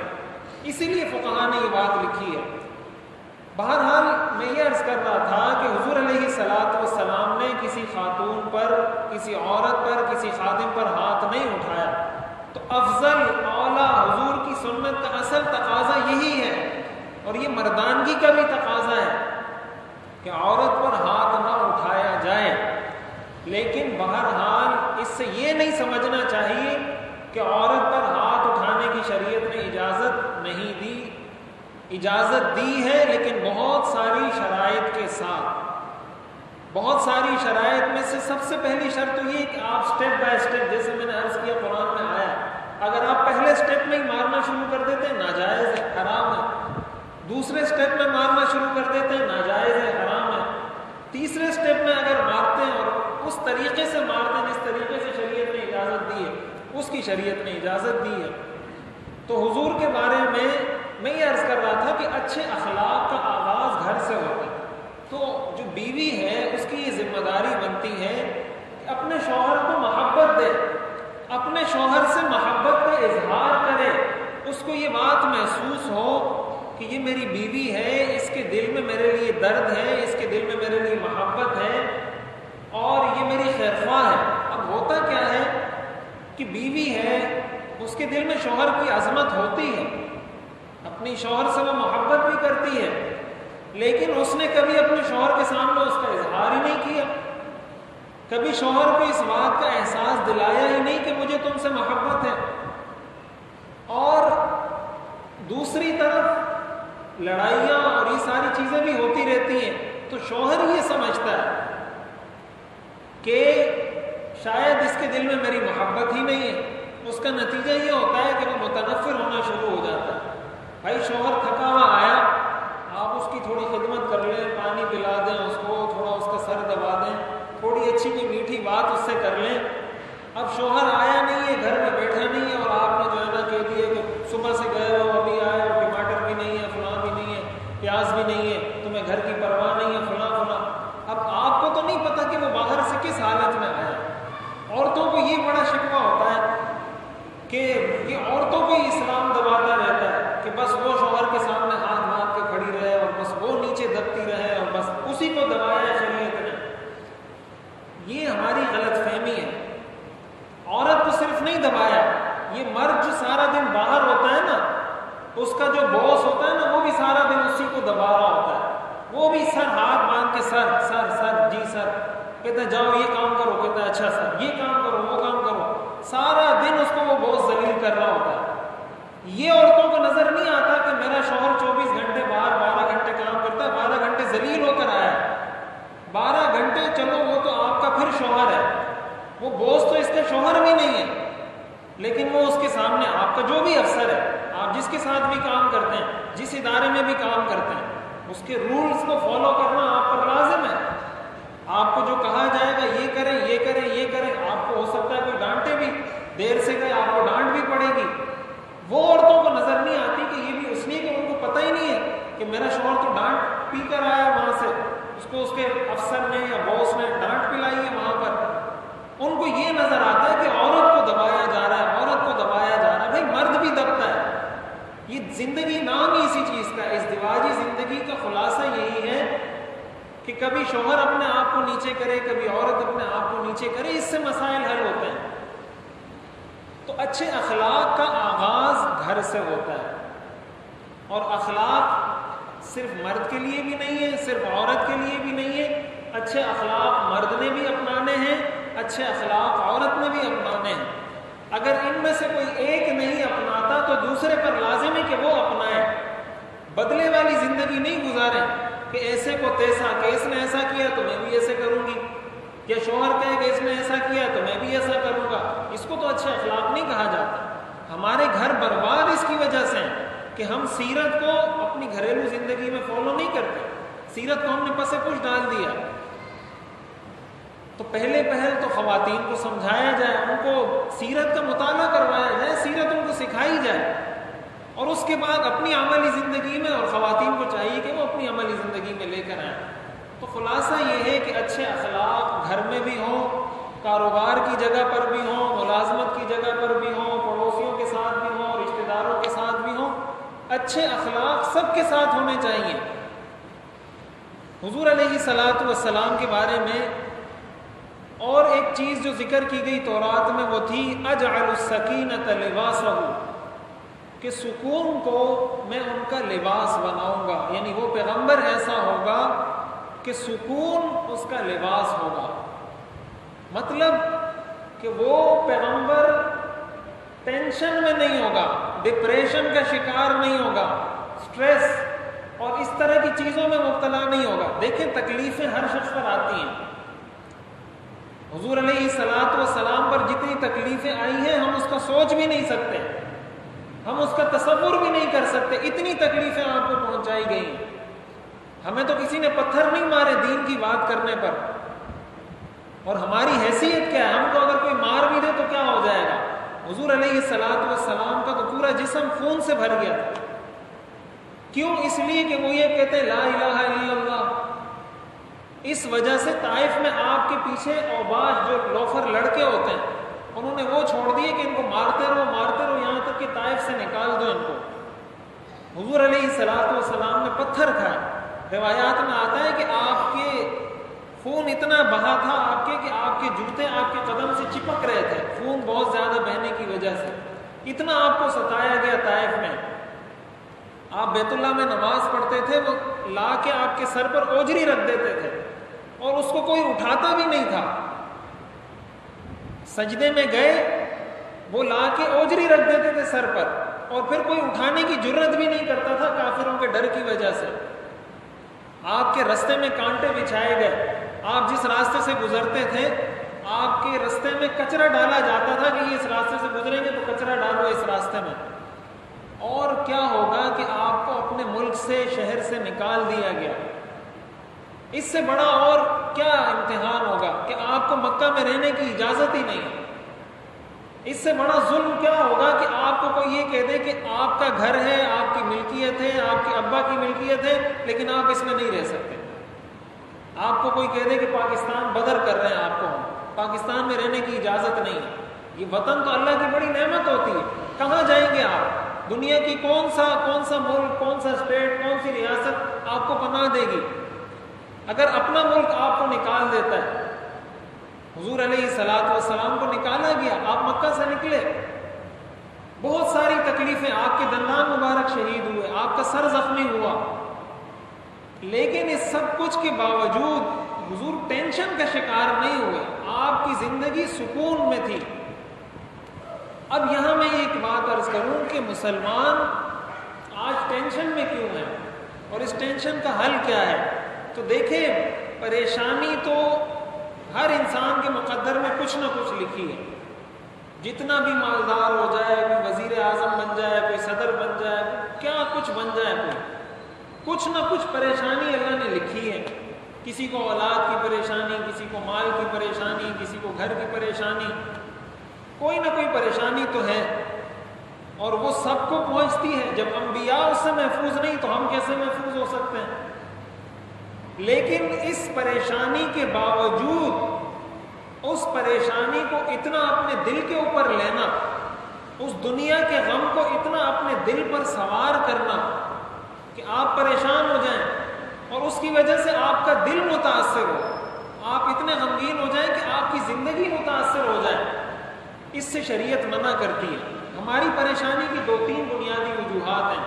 اسی لیے فقہاء نے یہ بات لکھی ہے۔ بہرحال میں یہ عرض کر رہا تھا کہ حضور علیہ الصلوۃ والسلام نے کسی خاتون پر، کسی عورت پر، کسی خادم پر ہاتھ نہیں اٹھایا، تو افضل اولا حضور کی سنت کا اصل تقاضا یہی ہے، اور یہ مردانگی کا بھی تقاضا ہے کہ عورت پر ہاتھ نہ اٹھایا جائے، لیکن بہرحال اس سے یہ نہیں سمجھنا چاہیے کہ عورت پر ہاتھ اٹھانے کی شریعت نے اجازت نہیں دی، اجازت دی ہے لیکن بہت ساری شرائط کے ساتھ۔ بہت ساری شرائط میں سے سب سے پہلی شرط تو یہ کہ آپ سٹیپ بائی سٹیپ، جیسے میں نے عرض کیا قرآن میں آیا، اگر آپ پہلے سٹیپ میں ہی مارنا شروع کر دیتے ہیں ناجائز ہے، حرام ہے، دوسرے سٹیپ میں مارنا شروع کر دیتے ہیں ناجائز ہے، حرام ہے، تیسرے سٹیپ میں اگر مارتے ہیں اور اس طریقے سے مارتے ہیں جس طریقے سے شریعت نے اجازت دی ہے، اس کی شریعت نے اجازت دی ہے۔ تو حضور کے بارے میں یہ عرض کر رہا تھا کہ اچھے اخلاق کا آغاز گھر سے ہوتا ہے۔ تو جو بیوی ہے اس کی یہ ذمہ داری بنتی ہے کہ اپنے شوہر کو محبت دے، اپنے شوہر سے محبت کا اظہار کرے، اس کو یہ بات محسوس ہو کہ یہ میری بیوی ہے، اس کے دل میں میرے لیے درد ہے، اس کے دل میں میرے لیے محبت ہے اور یہ میری خیرخواہ ہے۔ اب ہوتا کیا ہے کہ بیوی ہے، اس کے دل میں شوہر کی عظمت ہوتی ہے، اپنی شوہر سے وہ محبت بھی کرتی ہے، لیکن اس نے کبھی اپنے شوہر کے سامنے اس کا اظہار ہی نہیں کیا، کبھی شوہر کو اس بات کا احساس دلایا ہی نہیں کہ مجھے تم سے محبت ہے۔ اور دوسری طرف لڑائیاں اور یہ ساری چیزیں بھی ہوتی رہتی ہیں، تو شوہر یہ سمجھتا ہے کہ شاید اس کے دل میں میری محبت ہی نہیں ہے، اس کا نتیجہ یہ ہوتا ہے کہ وہ متنفر ہونا شروع ہو جاتا ہے۔ بھائی شوہر تھکا ہوا آیا، آپ اس کی تھوڑی خدمت کر لیں، پانی پلا دیں اس کو، تھوڑا اس کا سر دبا دیں، تھوڑی اچھی کی میٹھی بات اس سے کر لیں۔ اب شوہر آیا نہیں ہے، گھر میں بیٹھا نہیں ہے، اور آپ نے جو ہے نا کہہ دیا کہ صبح سے گئے ہو، ابھی آئے ہو، ٹماٹر بھی نہیں ہے، فلاں بھی نہیں ہے، پیاز بھی نہیں ہے، تمہیں گھر کی پرواہ نہیں ہے، فلاں فلاں۔ اب آپ کو تو نہیں پتا کہ وہ باہر سے کس حالت میں آیا۔ عورتوں کو یہ بڑا شکوہ ہوتا ہے کہ یہ عورتوں کو ہی اسلام دباتا رہتا ہے کہ بس وہ شوہر کے سامنے ہاتھ باندھ کے کھڑی رہے اور بس وہ نیچے دبتی رہے اور بس اسی کو دبایا شریعت نے۔ یہ ہماری غلط فہمی ہے۔ عورت کو صرف نہیں دبایا، یہ مرد جو سارا دن باہر ہوتا ہے نا، اس کا جو باس ہوتا ہے نا، وہ بھی سارا دن اسی کو دبا رہا ہوتا ہے، وہ بھی سر ہاتھ باندھ کے سر سر سر جی سر، کہتا ہے جاؤ یہ کام کرو، کہتا ہے اچھا سر یہ کام کرو وہ کام کرو، سارا دن اس کو وہ باس ذلیل کر رہا ہوتا ہے۔ یہ عورتوں کو نظر نہیں آتا کہ میرا شوہر 24 گھنٹے باہر 12 گھنٹے کام کرتا ہے، 12 گھنٹے ذلیل ہو کر آیا ہے، 12 گھنٹے چلو وہ تو آپ کا پھر شوہر ہے، وہ بوس تو اس کا شوہر بھی نہیں ہے، لیکن وہ اس کے سامنے آپ کا جو بھی افسر ہے، آپ جس کے ساتھ بھی کام کرتے ہیں، جس ادارے میں بھی کام کرتے ہیں، اس کے رولز کو فالو کرنا آپ پر لازم ہے۔ آپ کو جو کہا جائے گا یہ کریں یہ کریں یہ کریں، آپ کو ہو سکتا ہے کوئی ڈانٹے بھی، دیر سے گئے آپ کو ڈانٹ بھی پڑے گی۔ وہ عورتوں کو نظر نہیں آتی کہ یہ بھی اس لیے کہ ان کو پتہ ہی نہیں ہے کہ میرا شوہر تو ڈانٹ پی کر آیا وہاں سے، اس کو اس کے افسر نے یا باس نے ڈانٹ پلائی ہے وہاں پر۔ ان کو یہ نظر آتا ہے کہ عورت کو دبایا جا رہا ہے، عورت کو دبایا جا رہا ہے۔ بھائی مرد بھی دبتا ہے، یہ زندگی نام ہی اسی چیز کا ہے۔ ازدواجی زندگی کا خلاصہ یہی ہے کہ کبھی شوہر اپنے آپ کو نیچے کرے، کبھی عورت اپنے آپ کو نیچے کرے، اس سے مسائل حل ہوتے ہیں۔ تو اچھے اخلاق کا آغاز گھر سے ہوتا ہے، اور اخلاق صرف مرد کے لیے بھی نہیں ہے، صرف عورت کے لیے بھی نہیں ہے، اچھے اخلاق مرد نے بھی اپنانے ہیں، اچھے اخلاق عورت نے بھی اپنانے ہیں۔ اگر ان میں سے کوئی ایک نہیں اپناتا تو دوسرے پر لازم ہے کہ وہ اپنائے۔ بدلے والی زندگی نہیں گزاریں کہ ایسے کو تیسا، کہ اس نے ایسا کیا تو میں بھی ایسے کروں گی، یا شوہر کہے کہ اس نے ایسا کیا تو میں بھی ایسا کروں گا۔ اس کو تو اچھے اخلاق نہیں کہا جاتا۔ ہمارے گھر برباد اس کی وجہ سے ہیں کہ ہم سیرت کو اپنی گھریلو زندگی میں فالو نہیں کرتے، سیرت کو ہم نے پس پش ڈال دیا۔ تو پہلے پہل تو خواتین کو سمجھایا جائے، ان کو سیرت کا مطالعہ کروایا جائے، سیرت ان کو سکھائی جائے، اور اس کے بعد اپنی عملی زندگی میں، اور خواتین کو چاہیے کہ وہ اپنی عملی زندگی میں لے کر آئیں۔ تو خلاصہ یہ ہے کہ اچھے اخلاق گھر میں بھی ہوں، کاروبار کی جگہ پر بھی ہوں، ملازمت کی جگہ پر بھی ہوں، پڑوسیوں کے ساتھ بھی ہوں، رشتہ داروں کے ساتھ بھی ہوں، اچھے اخلاق سب کے ساتھ ہونے چاہیے۔ حضور علیہ الصلوۃ والسلام کے بارے میں اور ایک چیز جو ذکر کی گئی تورات میں وہ تھی اجعل السکینۃ لباسہ، کہ سکون کو میں ان کا لباس بناؤں گا، یعنی وہ پیغمبر ایسا ہوگا کہ سکون اس کا لباس ہوگا. مطلب کہ وہ پیغمبر ٹینشن میں نہیں ہوگا، ڈپریشن کا شکار نہیں ہوگا، سٹریس اور اس طرح کی چیزوں میں مبتلا نہیں ہوگا. دیکھیں تکلیفیں ہر شخص پر آتی ہیں. حضور علیہ الصلوۃ والسلام پر جتنی تکلیفیں آئی ہیں ہم اس کا سوچ بھی نہیں سکتے، ہم اس کا تصور بھی نہیں کر سکتے. اتنی تکلیفیں آپ کو پہنچائی گئی ہیں. ہمیں تو کسی نے پتھر نہیں مارے دین کی بات کرنے پر، اور ہماری حیثیت کیا ہے؟ ہم کو اگر کوئی مار بھی دے تو کیا ہو جائے گا؟ حضور علیہ الصلوۃ والسلام کا تو پورا جسم خون سے بھر گیا تھا. کیوں؟ اس لیے کہ وہ یہ کہتے لا الہ الا اللہ. اس وجہ سے طائف میں آپ کے پیچھے اوباش جو لوفر لڑکے ہوتے ہیں انہوں نے وہ چھوڑ دیے کہ ان کو مارتے رہو یہاں تک کہ طائف سے نکال دو ان کو. حضور علیہ الصلوۃ والسلام نے پتھر کھائے. روایات میں آتا ہے کہ آپ کے خون اتنا بہا تھا آپ کے کہ آپ کے جوتے آپ کے قدم سے چپک رہے تھے، خون بہت زیادہ بہنے کی وجہ سے. اتنا آپ کو ستایا گیا طائف میں. آپ بیت اللہ میں نماز پڑھتے تھے، وہ لا کے آپ کے سر پر اوجری رکھ دیتے تھے اور اس کو کوئی اٹھاتا بھی نہیں تھا. سجدے میں گئے وہ لا کے اوجری رکھ دیتے تھے سر پر، اور پھر کوئی اٹھانے کی جرت بھی نہیں کرتا تھا کافروں کے ڈر کی وجہ سے. آپ کے رستے میں کانٹے بچھائے گئے. آپ جس راستے سے گزرتے تھے آپ کے راستے میں کچرا ڈالا جاتا تھا کہ یہ اس راستے سے گزریں گے تو کچرا ڈالو اس راستے میں. اور کیا ہوگا کہ آپ کو اپنے ملک سے شہر سے نکال دیا گیا. اس سے بڑا اور کیا امتحان ہوگا کہ آپ کو مکہ میں رہنے کی اجازت ہی نہیں. اس سے بڑا ظلم کیا ہوگا کہ آپ کو کوئی یہ کہہ دے کہ آپ کا گھر ہے، آپ کی ملکیت ہے، آپ کے ابا کی ملکیت ہے، لیکن آپ اس میں نہیں رہ سکتے. آپ کو کوئی کہہ دے کہ پاکستان بدر کر رہے ہیں آپ کو، پاکستان میں رہنے کی اجازت نہیں. یہ وطن تو اللہ کی بڑی نعمت ہوتی ہے. کہاں جائیں گے آپ؟ دنیا کی کون سا ملک، کون سا اسٹیٹ، کون سی ریاست آپ کو پناہ دے گی اگر اپنا ملک آپ کو نکال دیتا ہے؟ حضور علیہ الصلوۃ والسلام کو نکالا گیا، آپ مکہ سے نکلے، بہت ساری تکلیفیں، آپ کے دندان مبارک شہید ہوئے، آپ کا سر زخمی ہوا، لیکن اس سب کچھ کے باوجود حضور ٹینشن کا شکار نہیں ہوئے. آپ کی زندگی سکون میں تھی. اب یہاں میں ایک بات عرض کروں کہ مسلمان آج ٹینشن میں کیوں ہے اور اس ٹینشن کا حل کیا ہے؟ تو دیکھیں پریشانی تو ہر انسان کے مقدر میں کچھ نہ کچھ لکھی ہے. جتنا بھی مالدار ہو جائے، کوئی وزیر اعظم بن جائے، کوئی صدر بن جائے، کیا کچھ بن جائے، کچھ نہ کچھ پریشانی اللہ نے لکھی ہے. کسی کو اولاد کی پریشانی، کسی کو مال کی پریشانی، کسی کو گھر کی پریشانی، کوئی نہ کوئی پریشانی تو ہے، اور وہ سب کو پہنچتی ہے. جب انبیاء اس سے محفوظ نہیں تو ہم کیسے محفوظ ہو سکتے ہیں؟ لیکن اس پریشانی کے باوجود اس پریشانی کو اتنا اپنے دل کے اوپر لینا، اس دنیا کے غم کو اتنا اپنے دل پر سوار کرنا کہ آپ پریشان ہو جائیں اور اس کی وجہ سے آپ کا دل متاثر ہو، آپ اتنے غمگین ہو جائیں کہ آپ کی زندگی متاثر ہو جائے، اس سے شریعت منع کرتی ہے. ہماری پریشانی کی 2-3 بنیادی وجوہات ہیں.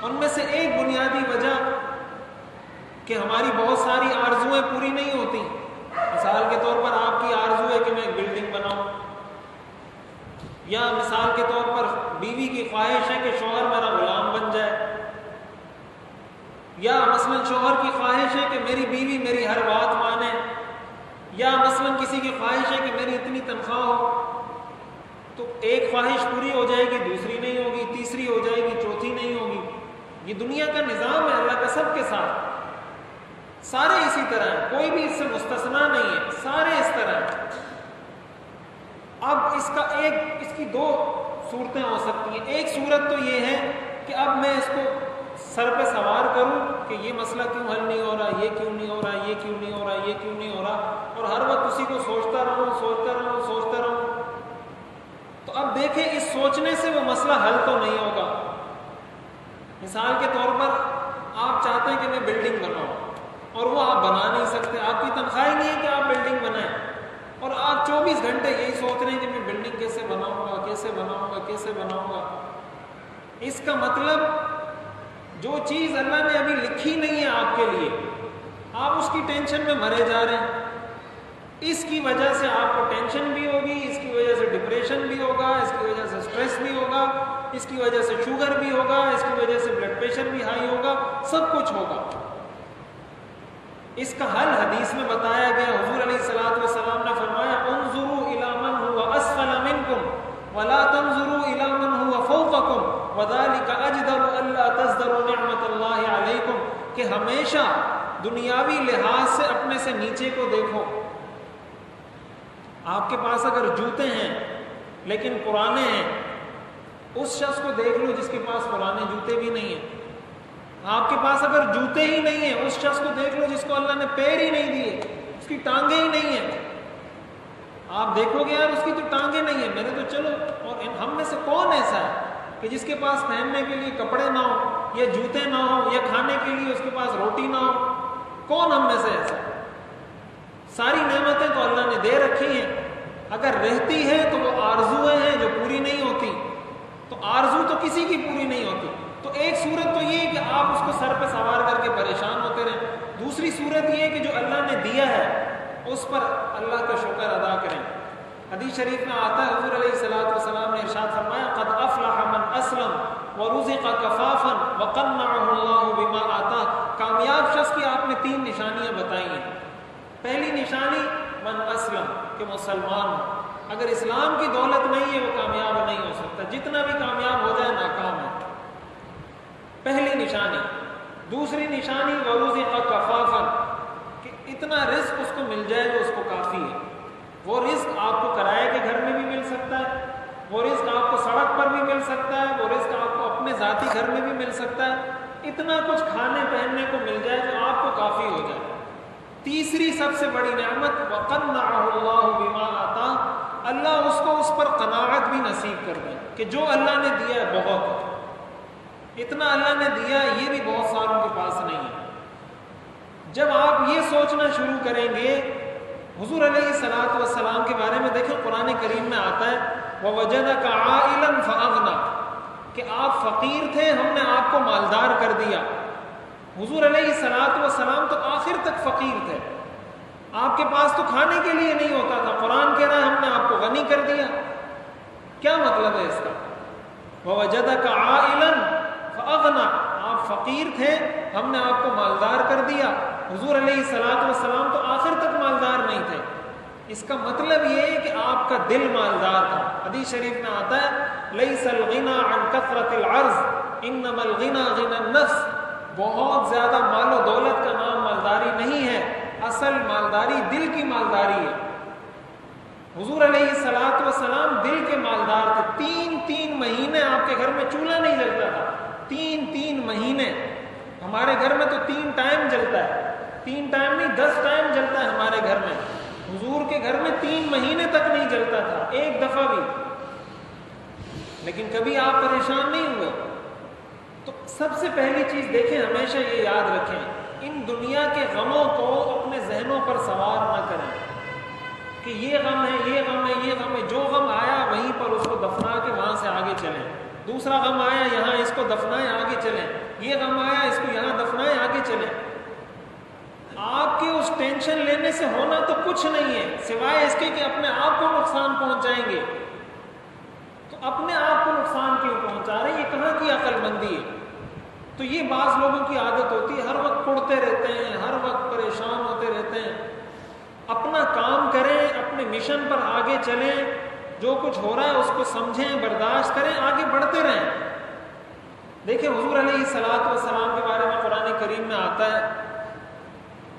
ان میں سے ایک بنیادی وجہ کہ ہماری بہت ساری آرزویں پوری نہیں ہوتی. مثال کے طور پر آپ کی آرزو ہے کہ میں ایک بلڈنگ بناؤں، یا مثال کے طور پر بیوی کی خواہش ہے کہ شوہر میرا غلام بن جائے، یا مثلا شوہر کی خواہش ہے کہ میری بیوی میری ہر بات مانے، یا مثلا کسی کی خواہش ہے کہ میری اتنی تنخواہ ہو. تو ایک خواہش پوری ہو جائے گی، دوسری نہیں ہوگی، تیسری ہو جائے گی، چوتھی نہیں ہوگی. یہ دنیا کا نظام ہے اللہ کا سب کے ساتھ. سارے اسی طرح ہیں، کوئی بھی اس سے مستثنا نہیں ہے، سارے اس طرح ہیں. اب اس کی 2 صورتیں ہو سکتی ہیں. ایک صورت تو یہ ہے کہ اب میں اس کو سر پہ سوار کروں کہ یہ مسئلہ کیوں حل نہیں ہو رہا، یہ کیوں نہیں ہو رہا، یہ کیوں نہیں ہو رہا، یہ کیوں نہیں ہو رہا، اور ہر وقت اسی کو سوچتا رہوں. تو اب دیکھیں اس سوچنے سے وہ مسئلہ حل تو نہیں ہوگا. مثال کے طور پر آپ چاہتے ہیں کہ میں بلڈنگ بناؤں، اور وہ آپ بنا نہیں سکتے. آپ کی تنخواہ ہی نہیں ہے کہ آپ بلڈنگ بنائیں, اور آپ 24 گھنٹے یہی سوچ رہے ہیں کہ میں بلڈنگ کیسے بناؤں گا, کیسے بناؤں گا, کیسے بناؤں گا. اس کا مطلب جو چیز اللہ نے ابھی لکھی نہیں ہے آپ کے لیے, آپ اس کی ٹینشن میں مرے جا رہے ہیں. اس کی وجہ سے آپ کو ٹینشن بھی ہوگی, اس کی وجہ سے ڈپریشن بھی ہوگا, اس کی وجہ سے سٹریس بھی ہوگا, اس کی وجہ سے شوگر بھی ہوگا, اس کی وجہ سے بلڈ پریشر بھی ہائی ہوگا, سب کچھ ہوگا. اس کا حل حدیث میں بتایا گیا. حضور علیہ الصلوۃ والسلام نے فرمایا انظروا الی من هو اسفل منکم ولا تنظروا الی من هو فوقکم وذلک اجدر الا تزدروا نعمت اللہ علیکم, کہ ہمیشہ دنیاوی لحاظ سے اپنے سے نیچے کو دیکھو. آپ کے پاس اگر جوتے ہیں لیکن پرانے ہیں, اس شخص کو دیکھ لو جس کے پاس پرانے جوتے بھی نہیں ہیں. آپ کے پاس اگر جوتے ہی نہیں ہیں, اس شخص کو دیکھ لو جس کو اللہ نے پیر ہی نہیں دیے, اس کی ٹانگیں ہی نہیں ہیں. آپ دیکھو گے یار اس کی تو ٹانگیں نہیں ہیں, میرے تو چلو. اور ہم میں سے کون ایسا ہے کہ جس کے پاس پہننے کے لیے کپڑے نہ ہو, یا جوتے نہ ہو, یا کھانے کے لیے اس کے پاس روٹی نہ ہو؟ کون ہم میں سے ایسا ہے؟ ساری نعمتیں تو اللہ نے دے رکھی ہیں. اگر رہتی ہے تو وہ آرزویں ہیں جو پوری نہیں ہوتی. تو آرزو تو کسی کی پوری نہیں ہوتی. تو ایک صورت تو یہ ہے کہ آپ اس کو سر پہ سوار کر کے پریشان ہوتے رہیں. دوسری صورت یہ ہے کہ جو اللہ نے دیا ہے اس پر اللہ کا شکر ادا کریں. حدیث شریف میں آتا ہے, حضور علیہ الصلوۃ والسلام نے ارشاد فرمایا قد افلح من اسلم ورزق کفافا وقنعه اللہ بما آتاہ. کامیاب شخص کی آپ نے 3 نشانیاں بتائی ہیں. پہلی نشانی من اسلم, کہ مسلمان ہو. اگر اسلام کی دولت نہیں ہے وہ کامیاب نہیں ہو سکتا, جتنا بھی کامیاب ہو جائے ناکام ہے. پہلی نشانی. دوسری نشانی ورزق کفافا, کہ اتنا رزق اس کو مل جائے جو اس کو کافی ہے. وہ رزق آپ کو کرائے کے گھر میں بھی مل سکتا ہے, وہ رزق آپ کو سڑک پر بھی مل سکتا ہے, وہ رزق آپ کو اپنے ذاتی گھر میں بھی مل سکتا ہے. اتنا کچھ کھانے پہننے کو مل جائے جو آپ کو کافی ہو جائے. تیسری سب سے بڑی نعمت وقنعه اللہ بما آتاہ, اللہ اس کو اس پر قناعت بھی نصیب کر دے کہ جو اللہ نے دیا ہے بہت ہے. اتنا اللہ نے دیا ہے, یہ بھی بہت ساروں کے پاس نہیں ہے. جب آپ یہ سوچنا شروع کریں گے, حضور علیہ الصلوۃ والسلام کے بارے میں دیکھیں, قرآن کریم میں آتا ہے وَوَجَدَكَ عَائِلًا فَأَغْنَى, کہ آپ فقیر تھے, ہم نے آپ کو مالدار کر دیا. حضور علیہ الصلوۃ والسلام تو آخر تک فقیر تھے, آپ کے پاس تو کھانے کے لیے نہیں ہوتا تھا. قرآن کہہ رہا ہے ہم نے آپ کو غنی کر دیا. کیا مطلب ہے اس کا؟ وَوَجَدَكَ عَائِلًا فَأَغْنَى, آپ فقیر تھے, ہم نے آپ کو مالدار کر دیا. حضور علیہ الصلوۃ والسلام تو آخر تک مالدار نہیں تھے. اس کا مطلب یہ ہے کہ آپ کا دل مالدار تھا. حدیث شریف میں آتا ہے لَيْسَ الْغِنَى عَنْ كَثْرَةِ الْعَرْضِ إِنَّمَا الْغِنَى غِنَى النَّفْسِ, بہت زیادہ مال و دولت کا نام مالداری نہیں ہے, اصل مالداری دل کی مالداری ہے. حضور علیہ الصلوۃ والسلام دل کے مالدار تھے. 3 مہینے آپ کے گھر میں چولہا نہیں جلتا تھا. 3 مہینے. ہمارے گھر میں تو 3 ٹائم جلتا ہے, 3 ٹائم نہیں 10 ٹائم جلتا ہے ہمارے گھر میں. حضور کے گھر میں 3 مہینے تک نہیں جلتا تھا ایک دفعہ بھی. لیکن کبھی آپ پریشان نہیں ہوئے. تو سب سے پہلی چیز دیکھیں, ہمیشہ یہ یاد رکھیں, ان دنیا کے غموں کو اپنے ذہنوں پر سوار نہ کریں کہ یہ غم ہے, یہ غم ہے, یہ غم ہے. جو غم آیا وہیں پر اس کو دفنا کے وہاں سے آگے چلیں. دوسرا غم آیا یہاں اس کو دفنائیں آگے چلیں. یہ غم آیا اس کو یہاں دفنائیں آگے چلیں. آپ کے اس ٹینشن لینے سے ہونا تو کچھ نہیں ہے سوائے اس کے کہ اپنے آپ کو نقصان پہنچائیں گے. تو اپنے آپ کو نقصان کیوں پہنچا رہے ہیں؟ یہ کہاں کی عقل مندی ہے؟ تو یہ بعض لوگوں کی عادت ہوتی ہے, ہر وقت پڑھتے رہتے ہیں, ہر وقت پریشان ہوتے رہتے ہیں. اپنا کام کریں, اپنے مشن پر آگے چلیں, جو کچھ ہو رہا ہے اس کو سمجھیں, برداشت کریں, آگے بڑھتے رہیں. دیکھیں حضور علیہ الصلوۃ والسلام کے بارے میں قرآن کریم میں آتا ہے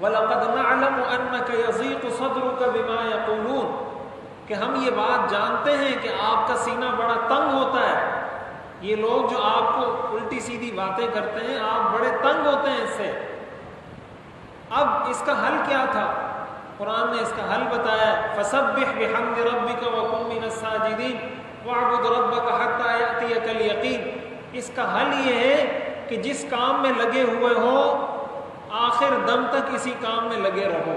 وَلَقَدْ نَعْلَمُ أَنَّكَ يَضِيقُ صَدْرُكَ بِمَا يَقُولُونَ, کہ ہم یہ بات جانتے ہیں کہ آپ کا سینہ بڑا تنگ ہوتا ہے. یہ لوگ جو آپ کو الٹی سیدھی باتیں کرتے ہیں, آپ بڑے تنگ ہوتے ہیں اس سے. اب اس کا حل کیا تھا؟ قرآن نے اس کا حل بتایا, فَسَبِّحْ بِحَمْدِ رَبِّكَ وَكُن مِّنَ السَّاجِدِينَ وَاعْبُدْ رَبَّكَ حَتَّىٰ يَأْتِيَكَ الْيَقِينُ. اس کا حل یہ ہے کہ جس کام میں لگے ہوئے ہو آخر دم تک اسی کام میں لگے رہو۔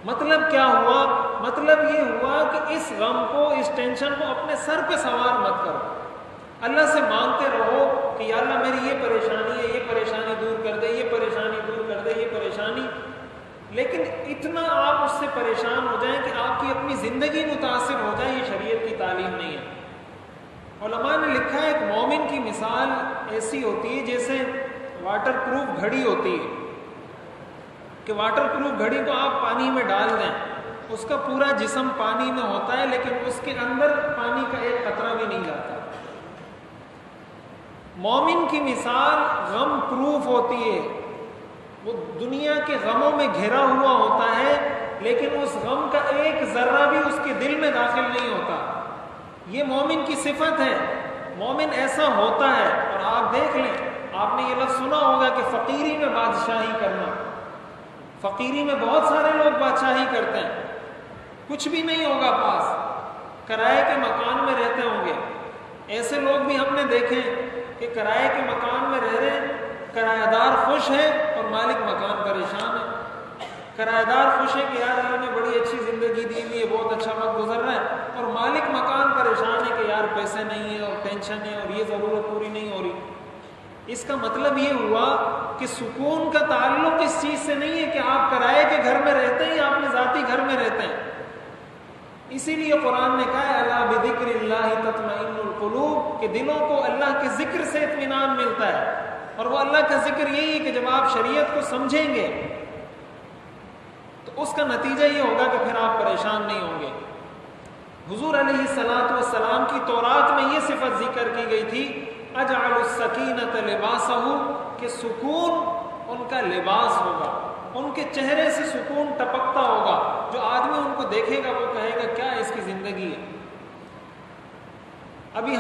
مطلب کیا ہوا؟ مطلب یہ ہوا کہ اس غم کو، اس ٹینشن کو اپنے سر پہ سوار مت کرو، اللہ سے مانگتے رہو کہ یا اللہ میری یہ پریشانی ہے، یہ پریشانی دور کر دے، یہ پریشانی دور کر دے، یہ پریشانی۔ لیکن اتنا آپ اس سے پریشان ہو جائیں کہ آپ کی اپنی زندگی متاثر ہو جائے، یہ شریعت کی تعلیم نہیں ہے۔ علماء نے لکھا ہے ایک مومن کی مثال ایسی ہوتی ہے جیسے واٹر پروف گھڑی ہوتی ہے، کہ واٹر پروف گھڑی کو آپ پانی میں ڈال دیں، اس کا پورا جسم پانی میں ہوتا ہے لیکن اس کے اندر پانی کا ایک قطرہ بھی نہیں جاتا۔ مومن کی مثال غم پروف ہوتی ہے، وہ دنیا کے غموں میں گھرا ہوا ہوتا ہے لیکن اس غم کا ایک ذرہ بھی اس کے دل میں داخل نہیں ہوتا۔ یہ مومن کی صفت ہے، مومن ایسا ہوتا ہے۔ اور آپ دیکھ لیں، آپ نے یہ لفظ سنا ہوگا کہ فقیری میں بادشاہی کرنا۔ فقیری میں بہت سارے لوگ بادشاہی کرتے ہیں، کچھ بھی نہیں ہوگا پاس، کرائے کے مکان میں رہتے ہوں گے۔ ایسے لوگ بھی ہم نے دیکھے کہ کرائے کے مکان میں رہ رہے ہیں، کرایہ دار خوش ہے اور مالک مکان پریشان ہے۔ کرایہ دار خوش ہے کہ یار اللہ نے بڑی اچھی زندگی دی ہوئی ہے، بہت اچھا وقت گزر رہا ہے، اور مالک مکان پریشان ہے کہ یار پیسے نہیں ہیں اور ٹینشن ہے اور یہ ضرورت پوری نہیں ہو رہی۔ اس کا مطلب یہ ہوا کہ سکون کا تعلق اس چیز سے نہیں ہے کہ آپ کرائے کے گھر میں رہتے ہیں یا اپنے ذاتی گھر میں رہتے ہیں۔ اسی لیے قرآن نے کہا ہے الا بذکر اللہ تطمئن القلوب، کہ دلوں کو اللہ کے ذکر سے اطمینان ملتا ہے۔ اور وہ اللہ کا ذکر یہی ہے کہ جب آپ شریعت کو سمجھیں گے تو اس کا نتیجہ یہ ہوگا کہ پھر آپ پریشان نہیں ہوں گے۔ حضور علیہ الصلوۃ والسلام کی تورات میں یہ صفت ذکر کی گئی تھی، اجعل السکینۃ لباسہ، کہ سکون ان کا لباس ہوگا، ان کے چہرے سے سکون ٹپکتا ہوگا، جو آدمی ان کو دیکھے گا وہ کہے گا کیا اس کی زندگی ہے۔ ابھی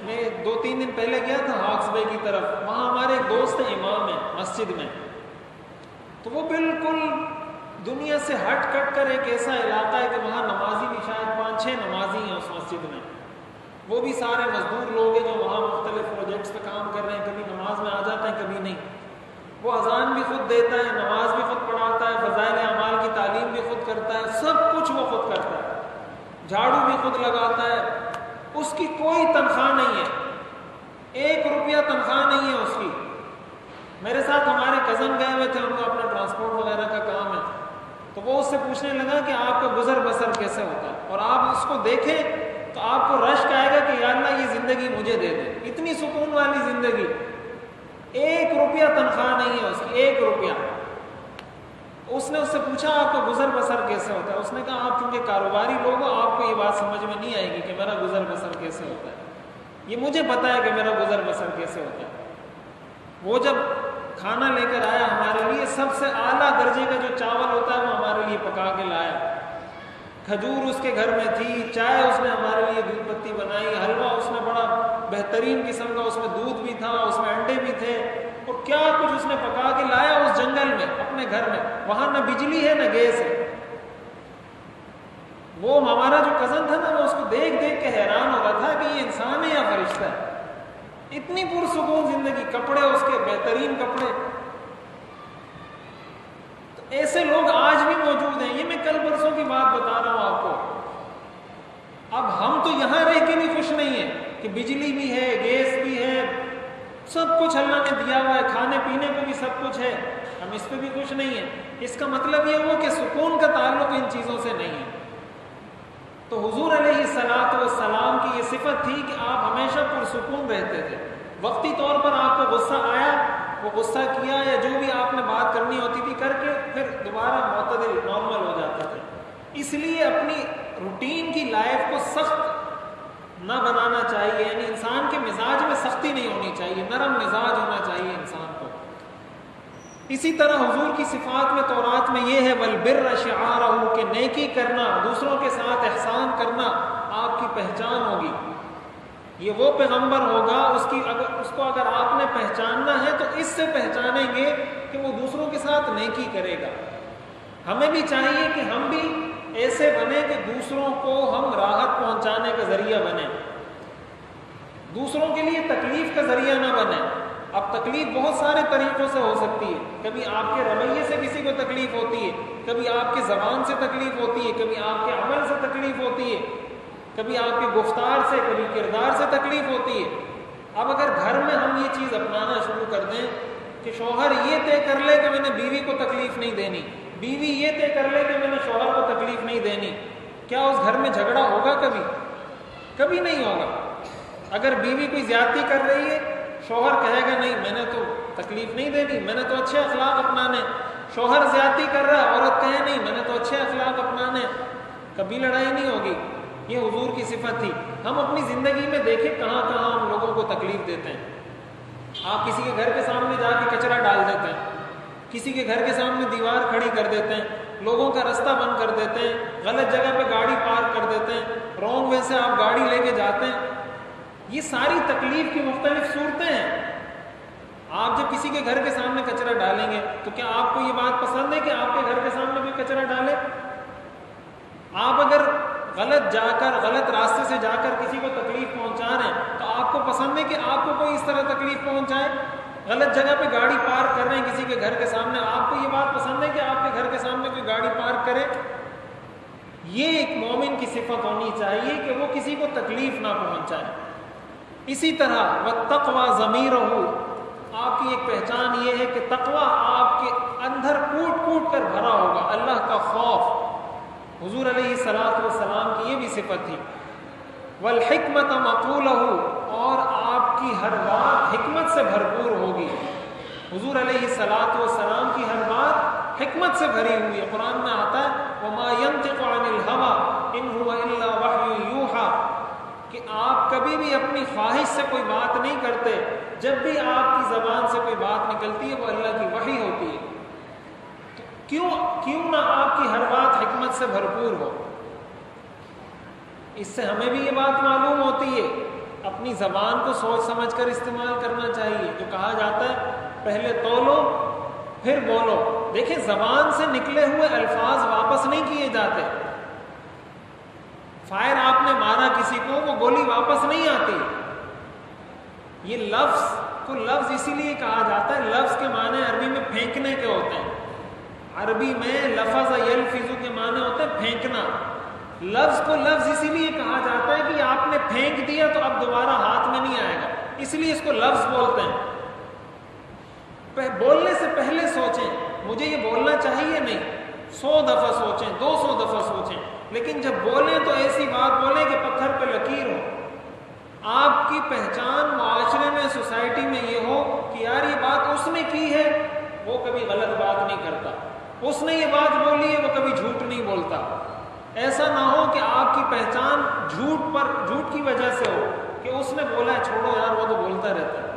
میں 2-3 دن پہلے گیا تھا ہاکس بے کی طرف، وہاں ہمارے ایک دوست امام ہیں مسجد میں، تو وہ بالکل دنیا سے ہٹ کٹ کر ایک ایسا علاقہ ہے کہ وہاں نمازی بھی شاید 5-6 نمازی ہیں اس مسجد میں، وہ بھی سارے مزدور لوگ ہیں جو وہاں مختلف پروجیکٹس پہ کام کر رہے ہیں، کبھی نماز میں آ جاتے ہیں کبھی نہیں۔ وہ اذان بھی خود دیتا ہے، نماز بھی خود پڑھاتا ہے، فضائل اعمال کی تعلیم بھی خود کرتا ہے، سب کچھ وہ خود کرتا ہے، جھاڑو بھی خود لگاتا ہے، اس کی کوئی تنخواہ نہیں ہے، 1 روپیہ تنخواہ نہیں ہے اس کی۔ میرے ساتھ ہمارے کزن گئے ہوئے تھے، ان کو اپنا ٹرانسپورٹ وغیرہ کا کام ہے، تو وہ اس سے پوچھنے لگا کہ آپ کا گزر بسر کیسے ہوتا ہے، اور آپ اس کو دیکھیں تو آپ کو رشک آئے گا کہ یا اللہ یہ زندگی مجھے دے دے، اتنی سکون والی زندگی، 1 روپیہ تنخواہ نہیں ہے اس کی، 1 روپیہ۔ اس نے اس سے پوچھا آپ کا گزر بسر کیسے ہوتا ہے، اس نے کہا آپ چونکہ کاروباری لوگ ہو آپ کو یہ بات سمجھ میں نہیں آئے گی کہ میرا گزر بسر کیسے ہوتا ہے، یہ مجھے پتا ہے کہ میرا گزر بسر کیسے ہوتا ہے۔ وہ جب کھانا لے کر آیا ہمارے لیے، سب سے اعلیٰ درجے کا جو چاول ہوتا ہے وہ ہمارے لیے پکا کے لایا، کھجور اس کے گھر میں تھی، چائے اس نے ہمارے لیے دودھ پتی بنائی، حلوہ اس نے بڑا بہترین قسم کا، اس میں دودھ بھی تھا، اس میں انڈے بھی تھے، اور کیا کچھ اس نے پکا کے لایا اس جنگل میں اپنے گھر میں، وہاں نہ بجلی ہے نہ گیس ہے۔ وہ ہمارا جو کزن تھا نا، وہ اس کو دیکھ دیکھ کے حیران ہو رہا تھا کہ یہ انسان ہے یا فرشتہ ہے، اتنی پرسکون زندگی، کپڑے اس کے بہترین کپڑے۔ تو ایسے لوگ آج بھی موجود ہیں، یہ میں کل پرسوں کی بات بتا رہا ہوں آپ کو۔ اب ہم تو یہاں رہ کے بھی خوش نہیں ہیں کہ بجلی بھی ہے، گیس بھی ہے، سب کچھ اللہ نے دیا ہوا ہے، کھانے پینے کو بھی سب کچھ ہے، ہم اس پہ بھی خوش نہیں ہیں۔ اس کا مطلب یہ ہوا کہ سکون کا تعلق ان چیزوں سے نہیں ہے۔ تو حضور علیہ الصلوۃ والسلام کی یہ صفت تھی کہ آپ ہمیشہ پرسکون رہتے تھے، وقتی طور پر آپ کو غصہ آیا وہ غصہ کیا یا جو بھی آپ نے بات کرنی ہوتی تھی کر کے پھر دوبارہ معتدل نارمل ہو جاتے تھے۔ اس لیے اپنی روٹین کی لائف کو سخت نہ بنانا چاہیے، یعنی انسان کے مزاج میں سختی نہیں ہونی چاہیے، نرم مزاج ہونا چاہیے انسان کو۔ اسی طرح حضور کی صفات میں تورات میں یہ ہے والبر شعارہ، کہ نیکی کرنا، دوسروں کے ساتھ احسان کرنا آپ کی پہچان ہوگی۔ یہ وہ پیغمبر ہوگا اس کو اگر آپ نے پہچاننا ہے تو اس سے پہچانیں گے کہ وہ دوسروں کے ساتھ نیکی کرے گا۔ ہمیں بھی چاہیے کہ ہم بھی ایسے بنیں کہ دوسروں کو ہم راحت پہنچانے کا ذریعہ بنیں، دوسروں کے لیے تکلیف کا ذریعہ نہ بنیں۔ اب تکلیف بہت سارے طریقوں سے ہو سکتی ہے. کبھی آپ کے رویے سے کسی کو تکلیف ہوتی ہے, کبھی آپ کے زبان سے تکلیف ہوتی ہے, کبھی آپ کے عمل سے تکلیف ہوتی ہے, کبھی آپ کے گفتار سے, کبھی کردار سے تکلیف ہوتی ہے. اب اگر گھر میں ہم یہ چیز اپنانا شروع کر دیں کہ شوہر یہ طے کر لے کہ میں نے بیوی کو تکلیف نہیں دینی, بیوی یہ طے کر لے کہ میں نے شوہر کو تکلیف نہیں دینی, کیا اس گھر میں جھگڑا ہوگا؟ کبھی کبھی نہیں ہوگا. اگر بیوی کوئی زیادتی کر رہی ہے, شوہر کہے گا نہیں میں نے تو تکلیف نہیں دینی, میں نے تو اچھے اخلاق اپنانے. شوہر زیادتی کر رہا ہے, عورت کہے نہیں میں نے تو اچھے اخلاق اپنانے, کبھی لڑائی نہیں ہوگی. یہ حضور کی صفت تھی. ہم اپنی زندگی میں دیکھیں کہاں کہاں ہم لوگوں کو تکلیف دیتے ہیں. آپ کسی کے گھر کے سامنے جا کے کچرا ڈال دیتے ہیں, کسی کے گھر کے سامنے دیوار کھڑی کر دیتے ہیں, لوگوں کا رستہ بند کر دیتے ہیں, غلط جگہ پہ گاڑی پارک کر دیتے ہیں, رانگ وے سے آپ گاڑی لے کے جاتے ہیں. یہ ساری تکلیف کی مختلف صورتیں ہیں. آپ جب کسی کے گھر کے سامنے کچرا ڈالیں گے تو کیا آپ کو یہ بات پسند ہے کہ آپ کے گھر کے سامنے کوئی کچرا ڈالے؟ آپ اگر غلط جا کر, غلط راستے سے جا کر کسی کو تکلیف پہنچا رہے ہیں تو آپ کو پسند ہے کہ آپ کو کوئی اس طرح تکلیف پہنچائے؟ غلط جگہ پہ گاڑی پارک کر رہے ہیں کسی کے گھر کے سامنے, آپ کو یہ بات پسند ہے کہ آپ کے گھر کے سامنے کوئی گاڑی پارک کرے؟ یہ ایک مومن کی صفت ہونی چاہیے کہ وہ کسی کو تکلیف نہ پہنچائے. اسی طرح وَالتَّقْوَى ضَمِيرُهُ, آپ کی ایک پہچان یہ ہے کہ تقوی آپ کے اندر کوٹ کوٹ کر بھرا ہوگا, اللہ کا خوف. حضور علیہ الصلوۃ والسلام کی یہ بھی صفت تھی. وَالْحِكْمَةَ مَقُولَهُ, اور آپ کی ہر بات حکمت سے بھرپور ہوگی. حضور علیہ الصلوۃ والسلام کی ہر بات حکمت سے بھری ہوئی ہے. قرآن میں آتا ہے وَمَا يَنطِقُ عَنِ الْهَوَىٰ إِنْ هُوَ إِلَّا وَحْيٌ يُوحَىٰ, کہ آپ کبھی بھی اپنی خواہش سے کوئی بات نہیں کرتے, جب بھی آپ کی زبان سے کوئی بات نکلتی ہے وہ اللہ کی وحی ہوتی ہے. کیوں نہ آپ کی ہر بات حکمت سے بھرپور ہو. اس سے ہمیں بھی یہ بات معلوم ہوتی ہے اپنی زبان کو سوچ سمجھ کر استعمال کرنا چاہیے. جو کہا جاتا ہے پہلے تولو پھر بولو. دیکھیں زبان سے نکلے ہوئے الفاظ واپس نہیں کیے جاتے. فائر آپ نے مارا کسی کو, وہ گولی واپس نہیں آتی. یہ لفظ کو لفظ اسی لیے کہا جاتا ہے, لفظ کے معنی عربی میں پھینکنے کے ہوتے ہیں. عربی میں لفظ یلفظ کے معنی ہوتے ہیں پھینکنا. لفظ کو لفظ اسی لیے کہا جاتا ہے کہ آپ نے پھینک دیا تو اب دوبارہ ہاتھ میں نہیں آئے گا, اس لیے اس کو لفظ بولتے ہیں. بولنے سے پہلے سوچیں مجھے یہ بولنا چاہیے نہیں, 100 دفعہ سوچیں, 200 دفعہ سوچیں, لیکن جب بولیں تو ایسی بات بولیں کہ پتھر پہ لکیر ہو. آپ کی پہچان معاشرے میں, سوسائٹی میں یہ ہو کہ یار یہ بات اس نے کی ہے, وہ کبھی غلط بات نہیں کرتا, اس نے یہ بات بولی ہے, وہ کبھی جھوٹ نہیں بولتا. ایسا نہ ہو کہ آپ کی پہچان جھوٹ کی وجہ سے ہو کہ اس نے بولا ہے چھوڑو یار وہ تو بولتا رہتا ہے.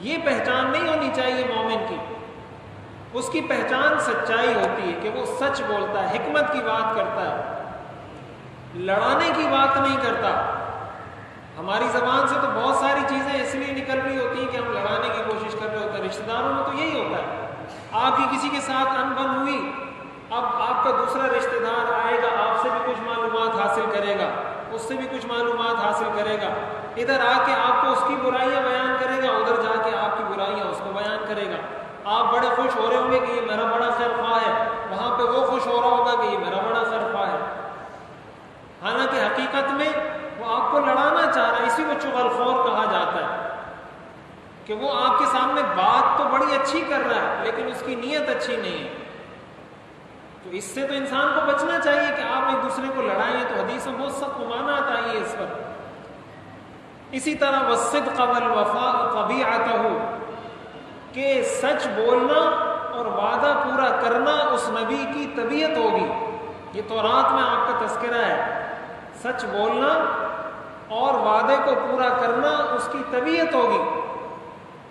یہ پہچان نہیں ہونی چاہیے مومن کی. اس کی پہچان سچائی ہوتی ہے کہ وہ سچ بولتا ہے, حکمت کی بات کرتا ہے, لڑانے کی بات نہیں کرتا. ہماری زبان سے تو بہت ساری چیزیں اس لیے نکل رہی ہوتی ہیں کہ ہم لڑانے کی کوشش کر رہے ہوتے ہیں. رشتہ داروں میں تو یہی ہوتا ہے. آپ کی کسی کے ساتھ انبن ہوئی, اب آپ کا دوسرا رشتہ دار آئے گا, آپ سے بھی کچھ معلومات حاصل کرے گا, اس سے بھی کچھ معلومات حاصل کرے گا, ادھر آ کے آپ کو اس کی برائیاں بیان کرے گا, ادھر جا کے آپ کی برائیاں اس کو بیان کرے گا. آپ بڑے خوش ہو رہے ہوں گے کہ یہ میرا بڑا خیر خواہ ہے, وہاں پہ وہ خوش ہو رہا ہوگا کہ یہ میرا بڑا خیر خواہ ہے. حالانکہ حقیقت میں وہ آپ کو لڑانا چاہ رہا ہے. اسی کو چغل خور کہا جاتا ہے کہ وہ آپ کے سامنے بات تو بڑی اچھی کر رہا ہے لیکن اس کی نیت اچھی نہیں ہے. تو اس سے تو انسان کو بچنا چاہیے کہ آپ ایک دوسرے کو لڑائیں. تو حدیث میں بہت سخت ممانعت آئی ہے اس پر. اسی طرح والصدق والوفاء طبیعتہ, کہ سچ بولنا اور وعدہ پورا کرنا اس نبی کی طبیعت ہوگی. یہ تورات میں آپ کا تذکرہ ہے. سچ بولنا اور وعدے کو پورا کرنا اس کی طبیعت ہوگی.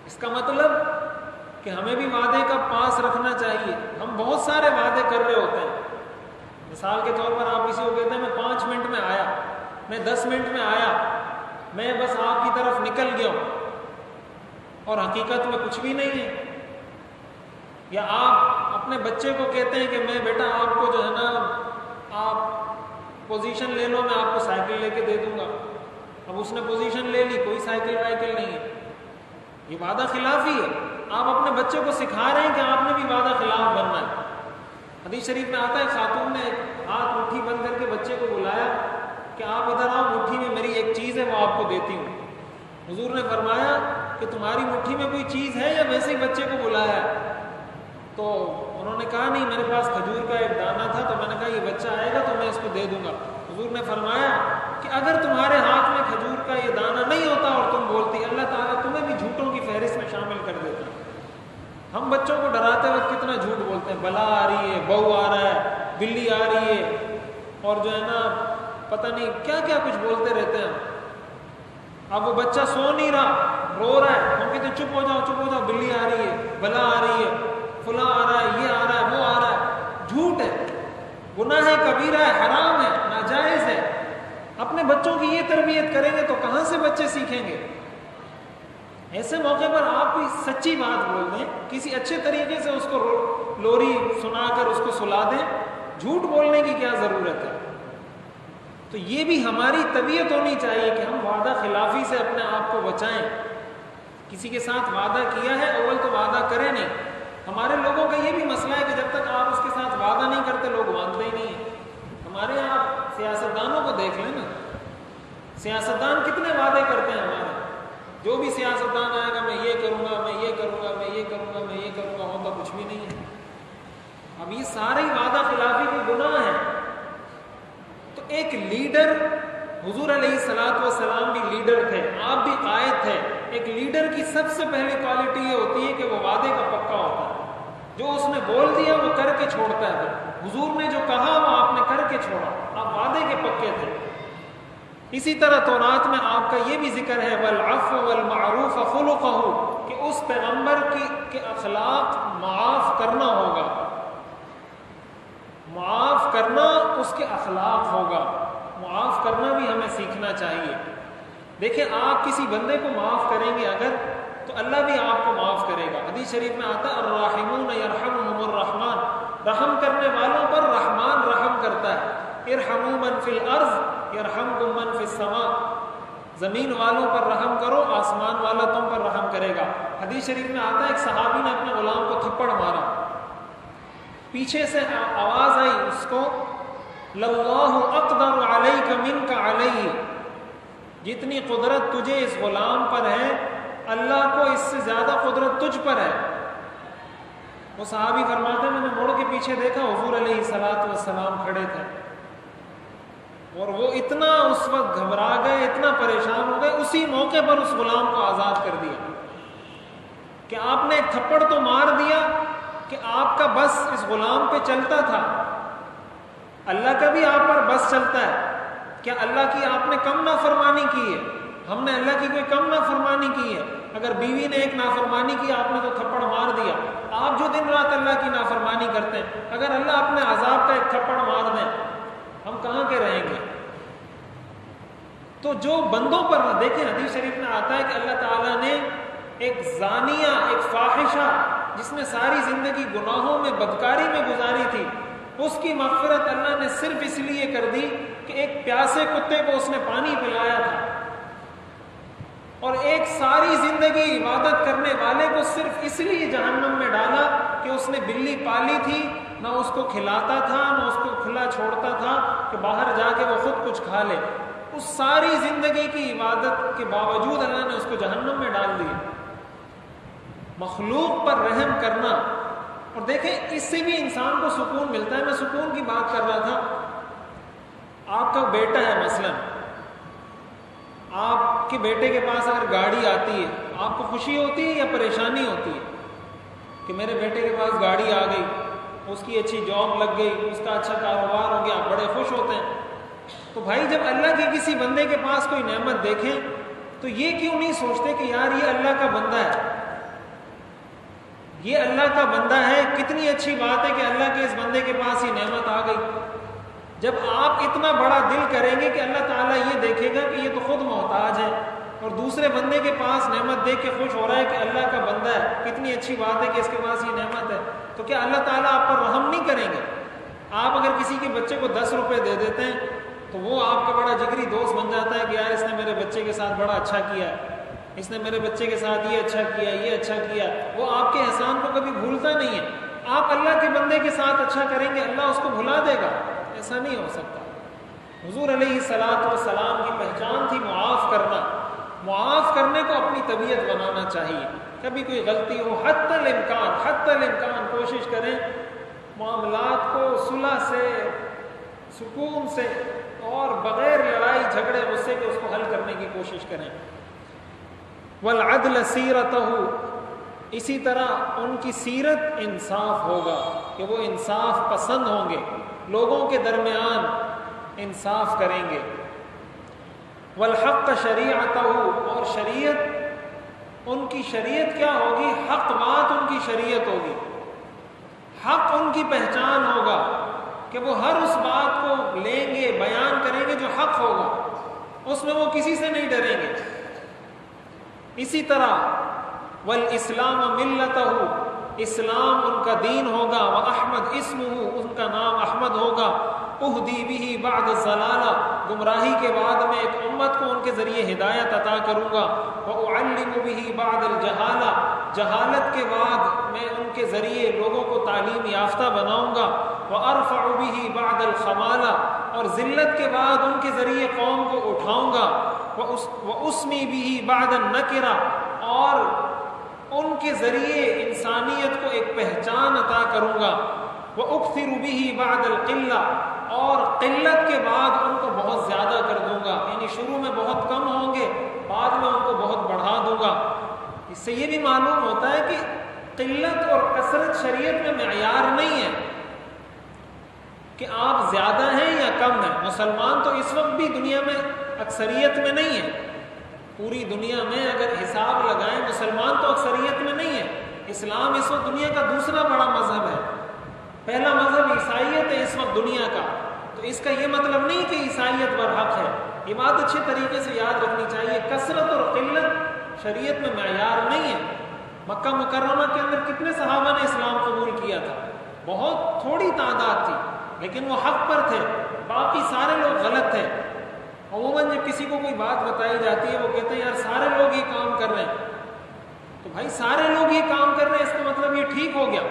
اس کا مطلب کہ ہمیں بھی وعدے کا پاس رکھنا چاہیے. ہم بہت سارے وعدے کر رہے ہوتے ہیں. مثال کے طور پر آپ کسی کو کہتے ہیں میں 5 منٹ میں آیا, میں 10 منٹ میں آیا, میں بس آپ کی طرف نکل گیا ہوں, اور حقیقت میں کچھ بھی نہیں ہے. یا آپ اپنے بچے کو کہتے ہیں کہ میں بیٹا آپ کو جو ہے نا آپ پوزیشن لے لو, میں آپ کو سائیکل لے کے دے دوں گا. اب اس نے پوزیشن لے لی, کوئی سائیکل وائیکل نہیں ہے. یہ وعدہ خلافی ہے. آپ اپنے بچے کو سکھا رہے ہیں کہ آپ نے بھی وعدہ خلاف بننا ہے. حدیث شریف میں آتا ہے خاتون نے ہاتھ مٹھی بند کر کے بچے کو بلایا کہ آپ ادھر آؤ, مٹھی میں میری ایک چیز ہے وہ آپ کو دیتی ہوں. حضور نے فرمایا کہ تمہاری مٹھی میں کوئی چیز ہے یا ویسے ہی بچے کو بلایا ہے؟ تو انہوں نے کہا نہیں, میرے پاس کھجور کا ایک دانہ تھا تو میں نے کہا یہ بچہ آئے گا تو میں اس کو دے دوں گا. حضور نے فرمایا کہ اگر تمہارے ہاتھ میں کھجور کا یہ دانہ نہیں ہوتا اور تم بولتی, اللہ تعالیٰ تمہیں بھی جھوٹوں کی فہرست میں شامل کر دیتا. ہم بچوں کو ڈراتے وقت کتنا جھوٹ بولتے ہیں, بلا آ رہی ہے, بہو آ رہا ہے, بلی آ رہی ہے, اور جو ہے نا پتہ نہیں کیا کیا کچھ بولتے رہتے ہیں. اب وہ بچہ سو نہیں رہا, رو رہا ہے, ہم کہتے ہیں چپ ہو جاؤ چپ ہو جاؤ, بلی آ رہی ہے, بلا آ رہی ہے, فلاں آ رہا ہے, یہ آ رہا ہے, وہ آ رہا ہے. جھوٹ ہے, گناہ ہے, کبیرہ ہے, حرام ہے, ناجائز ہے. اپنے بچوں کی یہ تربیت کریں گے تو کہاں سے بچے سیکھیں گے؟ ایسے موقع پر آپ کوئی سچی بات بول دیں, کسی اچھے طریقے سے اس کو لوری سنا کر اس کو سلا دیں. جھوٹ بولنے کی کیا ضرورت ہے؟ تو یہ بھی ہماری طبیعت ہونی چاہیے کہ ہم وعدہ خلافی سے اپنے آپ کو بچائیں. کسی کے ساتھ وعدہ کیا ہے اول تو وعدہ کریں نہیں. ہمارے لوگوں کا یہ بھی مسئلہ ہے کہ جب تک آپ اس کے ساتھ وعدہ نہیں کرتے لوگ مانتے ہی نہیں ہیں. ہمارے یہاں آپ سیاستدانوں کو دیکھ لیں نا, سیاستدان کتنے وعدے کرتے ہیں ہمارے. جو بھی سیاستدان آئے گا میں یہ کروں گا, میں یہ کروں گا, میں یہ کروں گا, میں یہ کروں گا, ہوتا کچھ بھی نہیں ہے. اب یہ سارے وعدہ خلافی کے گناہ ہیں. تو ایک لیڈر, حضور علیہ الصلوۃ والسلام بھی لیڈر تھے, آپ بھی قائد تھے. ایک لیڈر کی سب سے پہلی کوالٹی یہ ہوتی ہے کہ وہ وعدے کا پکا ہوتا ہے. جو اس نے بول دیا وہ کر کے چھوڑتا ہے. حضور نے جو کہا وہ آپ نے کر کے چھوڑا, آپ وعدے کے پکے تھے. اسی طرح تورات میں آپ کا یہ بھی ذکر ہے والعفو والمعروف خلقہ, کہ اس پیغمبر کے اخلاق معاف کرنا ہوگا. معاف کرنا اس کے اخلاق ہوگا. معاف کرنا بھی ہمیں سیکھنا چاہیے. دیکھیں آپ کسی بندے کو معاف کریں گے اگر, تو اللہ بھی آپ کو معاف کرے گا. حدیث شریف میں آتا ہے الراحمون یرحمہم الرحمن, رحم کرنے والوں پر رحمان رحم کرتا ہے. ارحموا من فی الارض یرحمکم من فی السماء, زمین والوں پر رحم کرو آسمان والا تم پر رحم کرے گا. حدیث شریف میں آتا ہے ایک صحابی نے اپنے غلام کو تھپڑ مارا, پیچھے سے آواز آئی اس کو للہ اقدر علیک منک علیہ, جتنی قدرت تجھے اس غلام پر ہے اللہ کو اس سے زیادہ قدرت تجھ پر ہے. وہ صحابی فرماتے ہیں میں نے مڑ کے پیچھے دیکھا حضور علیہ الصلوۃ والسلام کھڑے تھے, اور وہ اتنا اس وقت گھبرا گئے, اتنا پریشان ہو گئے, اسی موقع پر اس غلام کو آزاد کر دیا. کہ آپ نے ایک تھپڑ تو مار دیا کہ آپ کا بس اس غلام پہ چلتا تھا, اللہ کا بھی آپ پر بس چلتا ہے. کیا اللہ کی آپ نے کم نافرمانی کی ہے؟ ہم نے اللہ کی کوئی کم نافرمانی کی ہے؟ اگر بیوی نے ایک نافرمانی کی آپ نے تو تھپڑ مار دیا. آپ جو دن رات اللہ کی نافرمانی کرتے ہیں, اگر اللہ اپنے عذاب کا ایک تھپڑ مار دیں ہم کہاں کے رہیں گے؟ تو جو بندوں پر دیکھیں حدیث شریف میں آتا ہے کہ اللہ تعالیٰ نے ایک زانیہ, ایک فاحشہ جس نے ساری زندگی گناہوں میں بدکاری میں گزاری تھی, اس کی مغفرت اللہ نے صرف اس لیے کر دی کہ ایک پیاسے کتے کو اس نے پانی پلایا تھا, اور ایک ساری زندگی عبادت کرنے والے کو صرف اس لیے جہنم میں ڈالا کہ اس نے بلی پالی تھی, نہ اس کو کھلاتا تھا نہ اس کو کھلا چھوڑتا تھا کہ باہر جا کے وہ خود کچھ کھا لے. اس ساری زندگی کی عبادت کے باوجود اللہ نے اس کو جہنم میں ڈال دیا. مخلوق پر رحم کرنا, اور دیکھیں اس سے بھی انسان کو سکون ملتا ہے. میں سکون کی بات کر رہا تھا, آپ کا بیٹا ہے مثلا, آپ کے بیٹے کے پاس اگر گاڑی آتی ہے آپ کو خوشی ہوتی ہے یا پریشانی ہوتی ہے کہ میرے بیٹے کے پاس گاڑی آ گئی, اس کی اچھی جاب لگ گئی, اس کا اچھا کاروبار ہو گیا, آپ بڑے خوش ہوتے ہیں. تو بھائی جب اللہ کے کسی بندے کے پاس کوئی نعمت دیکھیں تو یہ کیوں نہیں سوچتے کہ یار یہ اللہ کا بندہ ہے, یہ اللہ کا بندہ ہے, کتنی اچھی بات ہے کہ اللہ کے اس بندے کے پاس یہ نعمت آ گئی. جب آپ اتنا بڑا دل کریں گے کہ اللہ تعالیٰ یہ دیکھے گا کہ یہ تو خود محتاج ہے اور دوسرے بندے کے پاس نعمت دیکھ کے خوش ہو رہا ہے کہ اللہ کا بندہ ہے, کتنی اچھی بات ہے کہ اس کے پاس یہ نعمت ہے, تو کیا اللہ تعالیٰ آپ پر رحم نہیں کریں گے؟ آپ اگر کسی کے بچے کو 10 روپے دے دیتے ہیں تو وہ آپ کا بڑا جگری دوست بن جاتا ہے کہ یار اس نے میرے بچے کے ساتھ بڑا اچھا کیا ہے. اس نے میرے بچے کے ساتھ یہ اچھا کیا، یہ اچھا کیا، وہ آپ کے احسان کو کبھی بھولتا نہیں ہے۔ آپ اللہ کے بندے کے ساتھ اچھا کریں گے، اللہ اس کو بھلا دے گا؟ ایسا نہیں ہو سکتا۔ حضور علیہ الصلوۃ والسلام کی پہچان تھی معاف کرنا۔ معاف کرنے کو اپنی طبیعت بنانا چاہیے۔ کبھی کوئی غلطی ہو، حتی الامکان کوشش کریں معاملات کو صلح سے، سکون سے اور بغیر لڑائی جھگڑے غصے کے اس کو حل کرنے کی کوشش کریں۔ والعدل سیرتہ، اسی طرح ان کی سیرت انصاف ہوگا کہ وہ انصاف پسند ہوں گے، لوگوں کے درمیان انصاف کریں گے۔ والحق شریعتہ، اور شریعت، ان کی شریعت کیا ہوگی؟ حق بات ان کی شریعت ہوگی، حق ان کی پہچان ہوگا کہ وہ ہر اس بات کو لیں گے، بیان کریں گے جو حق ہوگا، اس میں وہ کسی سے نہیں ڈریں گے۔ اسی طرح والاسلام ملتہ، اسلام ان کا دین ہوگا، واحمد اسمہ، ان کا نام احمد ہوگا، اہدی بہ بعد الضلالہ، گمراہی کے بعد میں ایک امت کو ان کے ذریعے ہدایت عطا کروں گا، واعلم بہ بعد الجہالہ، جہالت کے بعد میں ان کے ذریعے لوگوں کو تعلیم یافتہ بناؤں گا، وارفع بہ بعد الخمالہ، اور ذلت کے بعد ان کے ذریعے قوم کو اٹھاؤں گا، واسمی بہ بعد النکرہ، اور ان کے ذریعے انسانیت کو ایک پہچان عطا کروں گا، وَأُكْثِرُ بِهِ بَعْدَ الْقِلَّةِ، اور قلت کے بعد ان کو بہت زیادہ کر دوں گا، یعنی شروع میں بہت کم ہوں گے، بعد میں ان کو بہت بڑھا دوں گا۔ اس سے یہ بھی معلوم ہوتا ہے کہ قلت اور کثرت شریعت میں معیار نہیں ہے کہ آپ زیادہ ہیں یا کم ہیں۔ مسلمان تو اس وقت بھی دنیا میں اکثریت میں نہیں ہے، پوری دنیا میں اگر حساب لگائیں مسلمان تو اکثریت میں نہیں ہے۔ اسلام اس وقت دنیا کا دوسرا بڑا مذہب ہے، پہلا مذہب عیسائیت ہے اس وقت دنیا کا، تو اس کا یہ مطلب نہیں کہ عیسائیت برحق ہے۔ یہ بات اچھے طریقے سے یاد رکھنی چاہیے، کثرت اور قلت شریعت میں معیار نہیں ہے۔ مکہ مکرمہ کے اندر کتنے صحابہ نے اسلام قبول کیا تھا؟ بہت تھوڑی تعداد تھی، لیکن وہ حق پر تھے، باقی سارے لوگ غلط تھے۔ عموماً جب کسی کو کوئی بات بتائی جاتی ہے وہ کہتے ہیں یار سارے لوگ یہ کام کر رہے ہیں، تو بھائی سارے لوگ یہ کام کر رہے ہیں اس کا مطلب یہ ٹھیک ہو گیا؟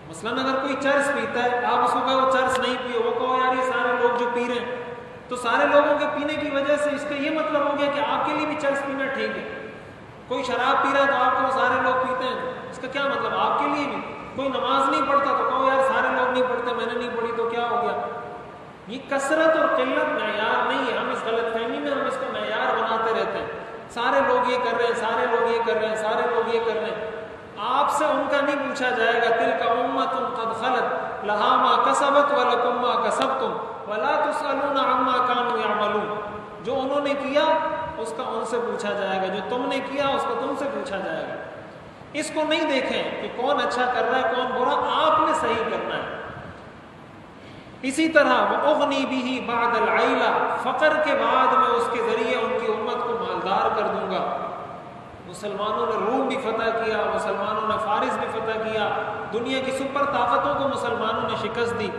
مثلاً اگر کوئی چرس پیتا ہے، آپ اس کو کہو چرس نہیں پیو، وہ کہو یار یہ سارے لوگ جو پی رہے ہیں، تو سارے لوگوں کے پینے کی وجہ سے اس کا یہ مطلب ہو گیا کہ آپ کے لیے بھی چرس پینا ٹھیک ہے۔ کوئی شراب پی رہا ہے تو آپ کو سارے لوگ پیتے ہیں، اس کا کیا مطلب؟ آپ کے لیے بھی۔ کوئی نماز نہیں پڑھتا تو کہو یار سارے لوگ نہیں پڑھتے، میں نے نہیں پڑھی تو کیا ہو گیا؟ یہ کثرت اور قلت معیار نہیں ہے، ہم اس غلط فہمی میں ہم اس کو معیار بناتے رہتے ہیں۔ سارے لوگ یہ کر رہے ہیں، سارے لوگ یہ کر رہے ہیں، سارے لوگ یہ کر رہے ہیں۔ آپ سے ان کا نہیں پوچھا جائے گا، تلک امۃ قد خلت لہا ما کسبت ولکم ما کسبتم ولا تسألون عما كانوا يعملون۔ جو انہوں نے کیا اس کا ان سے پوچھا جائے گا، جو تم نے کیا اس کا تم سے پوچھا جائے گا۔ اس کو نہیں دیکھیں کہ کون اچھا کر رہا ہے کون برا، آپ نے صحیح کرنا ہے۔ اسی طرح وَأُغْنِي بِهِ بَعْدَ الْعَيْلَةِ، فقر کے بعد میں اس کے ذریعے ان کی امت کو مالدار کر دوں گا۔ مسلمانوں نے روم بھی فتح کیا، مسلمانوں نے فارس بھی فتح کیا، دنیا کی سپر طاقتوں کو مسلمانوں نے شکست دی۔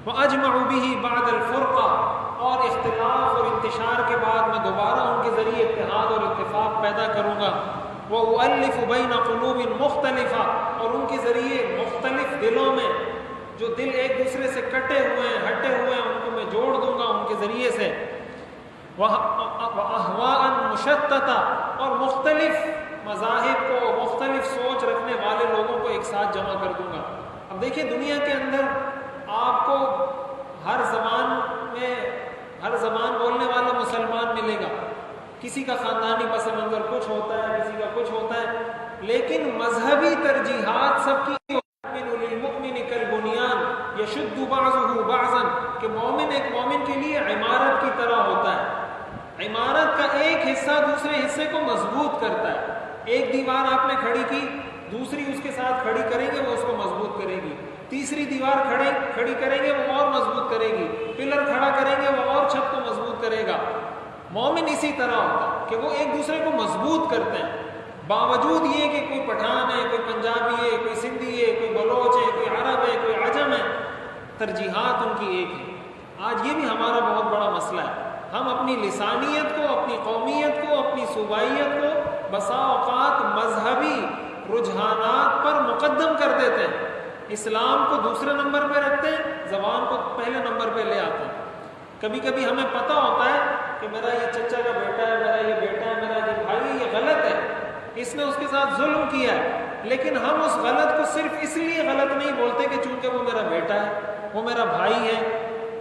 وَأَجْمَعُ بِهِ بَعْدَ الْفُرْقَةِ، اور اختلاف اور انتشار کے بعد میں دوبارہ ان کے ذریعے اتحاد اور اتفاق پیدا کروں گا۔ وَأُؤَلِّفُ بَيْنَ قُلُوبٍ مُخْتَلِفَةٍ، اور ان کے ذریعے مختلف دلوں میں جو دل ایک دوسرے سے کٹے ہوئے ہیں ہٹے ہوئے ہیں ان کو میں جوڑ دوں گا ان کے ذریعے سے۔ وَأَهْوَاءً مُشَتَّتَةً، اور مختلف مذاہب کو، مختلف سوچ رکھنے والے لوگوں کو ایک ساتھ جمع کر دوں گا۔ اب دیکھیں دنیا کے اندر آپ کو ہر زبان میں ہر زبان بولنے والا مسلمان ملے گا، کسی کا خاندانی پس منظر کچھ ہوتا ہے، کسی کا کچھ ہوتا ہے، لیکن مذہبی ترجیحات سب کی یشد بعضہ بعضا، کہ مومن ایک مومن کے لیے عمارت کی طرح ہوتا ہے۔ عمارت کا ایک حصہ دوسرے حصے کو مضبوط کرتا ہے۔ ایک دیوار آپ نے کھڑی کی، دوسری اس کے ساتھ کھڑی کریں گے وہ اس کو مضبوط کرے گی، تیسری دیوار کھڑی کریں گے وہ اور مضبوط کرے گی، پلر کھڑا کریں گے وہ اور چھت کو مضبوط کرے گا۔ مومن اسی طرح ہوتا ہے کہ وہ ایک دوسرے کو مضبوط کرتے ہیں، باوجود یہ کہ کوئی پٹھان ہے، کوئی پنجابی ہے، کوئی سندھی ہے، کوئی بلوچ ہے، کوئی عرب ہے، کوئی عجم ہے، ترجیحات ان کی ایک ہے۔ آج یہ بھی ہمارا بہت بڑا مسئلہ ہے، ہم اپنی لسانیت کو، اپنی قومیت کو، اپنی صوبائیت کو بسا اوقات مذہبی رجحانات پر مقدم کر دیتے ہیں، اسلام کو دوسرے نمبر پہ رکھتے ہیں، زبان کو پہلے نمبر پہ لے آتے ہیں۔ کبھی کبھی ہمیں پتہ ہوتا ہے کہ میرا یہ چچا کا بیٹا ہے، میرا یہ بیٹا ہے، میرا یہ بھائی ہے، یہ غلط ہے، اس نے اس کے ساتھ ظلم کیا ہے، لیکن ہم اس غلط کو صرف اس لیے غلط نہیں بولتے کہ چونکہ وہ میرا بیٹا ہے، وہ میرا بھائی ہے،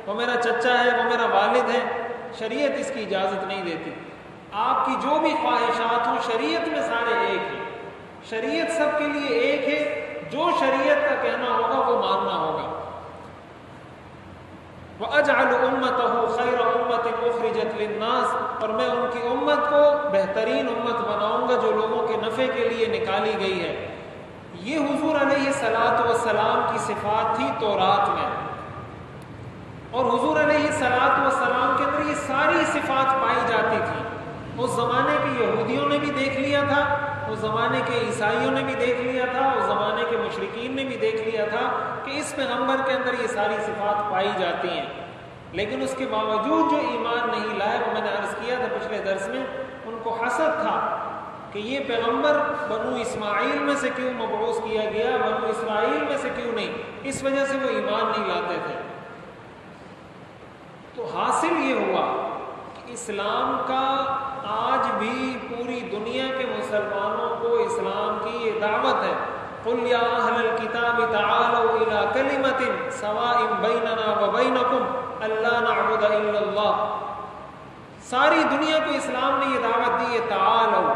وہ میرا چچا ہے، وہ میرا والد ہے۔ شریعت اس کی اجازت نہیں دیتی۔ آپ کی جو بھی خواہشات ہوں شریعت میں سارے ایک ہیں، شریعت سب کے لیے ایک ہے، جو شریعت کا کہنا ہوگا وہ ماننا ہوگا۔ وَأَجْعَلُ أُمَّتَهُ خَيْرَ أُمَّةٍ أُخْرِجَتْ لِلنَّاسِ، اور میں ان کی امت کو بہترین امت بناؤں گا جو لوگوں کے نفع کے لیے نکالی گئی ہے۔ یہ حضور علیہ الصلوۃ والسلام کی صفات تھی تورات میں، اور حضور علیہ الصلوۃ والسلام کے اندر یہ ساری صفات پائی جاتی تھی۔ اس زمانے کے یہودیوں نے بھی دیکھ لیا تھا، اس زمانے کے عیسائیوں نے بھی دیکھ لیا تھا، اس زمانے کے مشرکین نے بھی دیکھ لیا تھا کہ اس پیغمبر کے اندر یہ ساری صفات پائی جاتی ہیں، لیکن اس کے باوجود جو ایمان نہیں لائے، وہ میں نے عرض کیا تھا پچھلے درس میں، ان کو حسد تھا کہ یہ پیغمبر بنو اسماعیل میں سے کیوں مبعوث کیا گیا، بنو اسرائیل میں سے کیوں نہیں، اس وجہ سے وہ ایمان نہیں لاتے تھے۔ تو حاصل یہ ہوا کہ اسلام کا آج بھی پوری دنیا کے مسلمانوں کو اسلام کی یہ دعوت ہے، قُلْ يَا أَهْلَ الْكِتَابِ تَعَالَوْا إِلَىٰ كَلِمَةٍ سَوَاءٍ بَيْنَنَا وَبَيْنَكُمْ أَلَّا نَعْبُدَ إِلَّا اللَّهَ۔ ساری دنیا کو اسلام نے یہ دعوت دی ہے، تعالوا،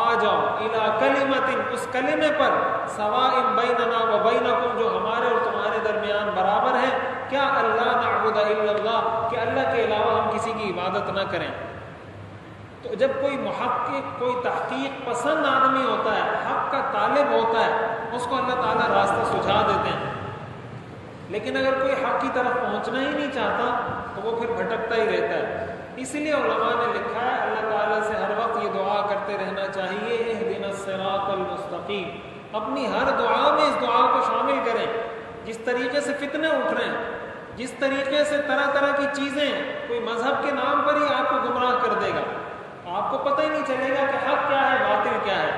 آ جاؤ، إِلَىٰ كَلِمَةٍ، اس کلمے پر، سَوَاءٍ بَيْنَنَا وَبَيْنَكُمْ، جو ہمارے اور تمہارے درمیان برابر ہے، کیا اللہ نعبد الا اللہ، کہ اللہ کے علاوہ ہم کسی کی عبادت نہ کریں۔ تو جب کوئی محقق، کوئی تحقیق پسند آدمی ہوتا ہے، حق کا طالب ہوتا ہے، اس کو اللہ تعالیٰ راستہ سجھا دیتے ہیں، لیکن اگر کوئی حق کی طرف پہنچنا ہی نہیں چاہتا تو وہ پھر بھٹکتا ہی رہتا ہے۔ اس لیے علماء نے لکھا ہے اللہ تعالیٰ سے ہر وقت یہ دعا کرتے رہنا چاہیے، اہدنا الصراط المستقیم۔ اپنی ہر دعا میں اس دعا کو شامل کریں۔ جس طریقے سے فتنے اٹھ رہے ہیں، جس طریقے سے طرح طرح کی چیزیں، کوئی مذہب کے نام پر ہی آپ کو گمراہ کر دے گا، آپ کو پتہ ہی نہیں چلے گا کہ حق کیا ہے، باطل کیا ہے۔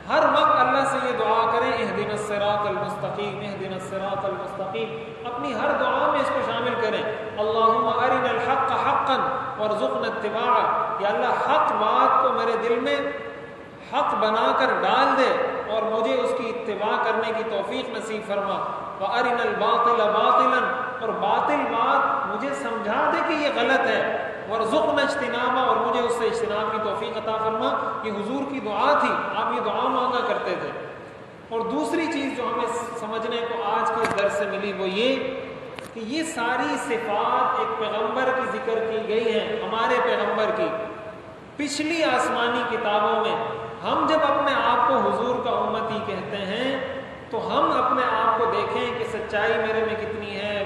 ہر وقت اللہ سے یہ دعا کریں، اہدنا الصراط المستقیم، اہدنا الصراط المستقیم۔ اپنی ہر دعا میں اس کو شامل کریں۔ اللہم ارنا الحق حقا وارزقنا اتباعہ، یا اللہ حق بات کو میرے دل میں حق بنا کر ڈال دے اور مجھے اس کی اتباع کرنے کی توفیق نصیب فرما۔ وارنا الباطل باطلا، اور باطل بات مجھے سمجھا دے کہ یہ غلط ہے، وارزقنا اجتنابا، اور مجھے اس سے اجتناب کی توفیق عطا فرما۔ یہ حضور کی دعا تھی، آپ یہ دعا مانگا کرتے تھے۔ اور دوسری چیز جو ہمیں سمجھنے کو آج کے درس سے ملی وہ یہ کہ یہ ساری صفات ایک پیغمبر کی ذکر کی گئی ہیں، ہمارے پیغمبر کی۔ پچھلی آسمانی کتابوں میں ہم جب اپنے آپ کو حضور کا امتی کہتے ہیں تو ہم اپنے آپ کو دیکھیں کہ سچائی میرے میں کتنی ہے،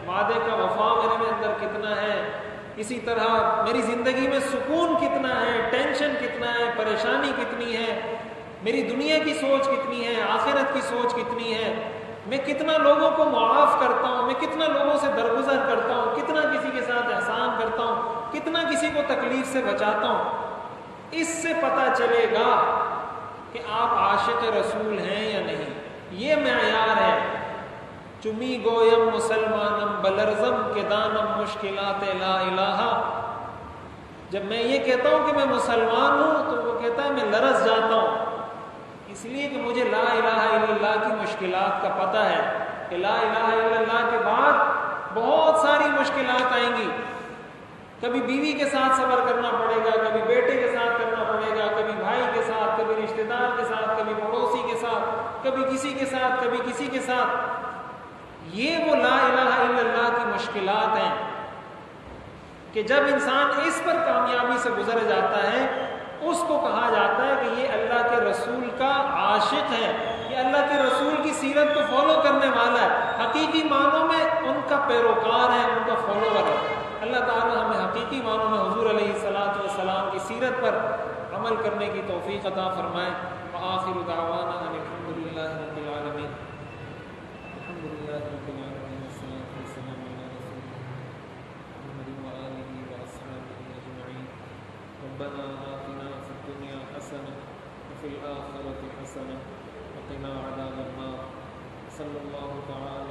وعدے کا وفا میرے میں اندر کتنا ہے، اسی طرح میری زندگی میں سکون کتنا ہے، ٹینشن کتنا ہے، پریشانی کتنی ہے، میری دنیا کی سوچ کتنی ہے، آخرت کی سوچ کتنی ہے، میں کتنا لوگوں کو معاف کرتا ہوں، میں کتنا لوگوں سے درگزر کرتا ہوں، کتنا کسی کے ساتھ احسان کرتا ہوں، کتنا کسی کو تکلیف سے بچاتا ہوں۔ اس سے پتہ چلے گا کہ آپ عاشق رسول ہیں یا نہیں۔ یہ معیار ہے۔ چمی گویم مسلمانم بلرزم کے دانم مشکلات لا الہ۔ جب میں یہ کہتا ہوں کہ میں مسلمان ہوں تو وہ کہتا ہے میں لرز جاتا ہوں، اس لیے کہ مجھے لا الہ الا اللہ کی مشکلات کا پتہ ہے کہ لا الہ الا اللہ کے بعد بہت ساری مشکلات آئیں گی۔ کبھی بیوی کے ساتھ صبر کرنا پڑے گا، کبھی بیٹے کے ساتھ کرنا پڑے گا، کبھی بھائی کے ساتھ، کبھی رشتہ دار کے ساتھ، کبھی پڑوسی کے ساتھ، کبھی کسی کے ساتھ، کبھی کسی کے ساتھ۔ یہ وہ لا الہ الا اللہ کی مشکلات ہیں کہ جب انسان اس پر کامیابی سے گزر جاتا ہے اس کو کہا جاتا ہے کہ یہ اللہ کے رسول کا عاشق ہے، یہ اللہ کے رسول کی سیرت کو فالو کرنے والا ہے، حقیقی معنوں میں ان کا پیروکار ہے، ان کا فالوور ہے۔ اللہ تعالی ہمیں حقیقی معنوں میں حضور علیہ الصلوۃ والسلام کی سیرت پر عمل کرنے کی توفیق عطا فرمائے۔ وآخر دعوانا ان الحمد للہ رب العالمین۔ الحمد للہ رب العالمین والصلاۃ والسلام علی رسول محمد وآلہ وأصحابہ اجمعین۔ ربنا آتنا فی الدنیا حسنة وفي الآخرة حسنة وقنا عذاب النار. صلى الله تعالى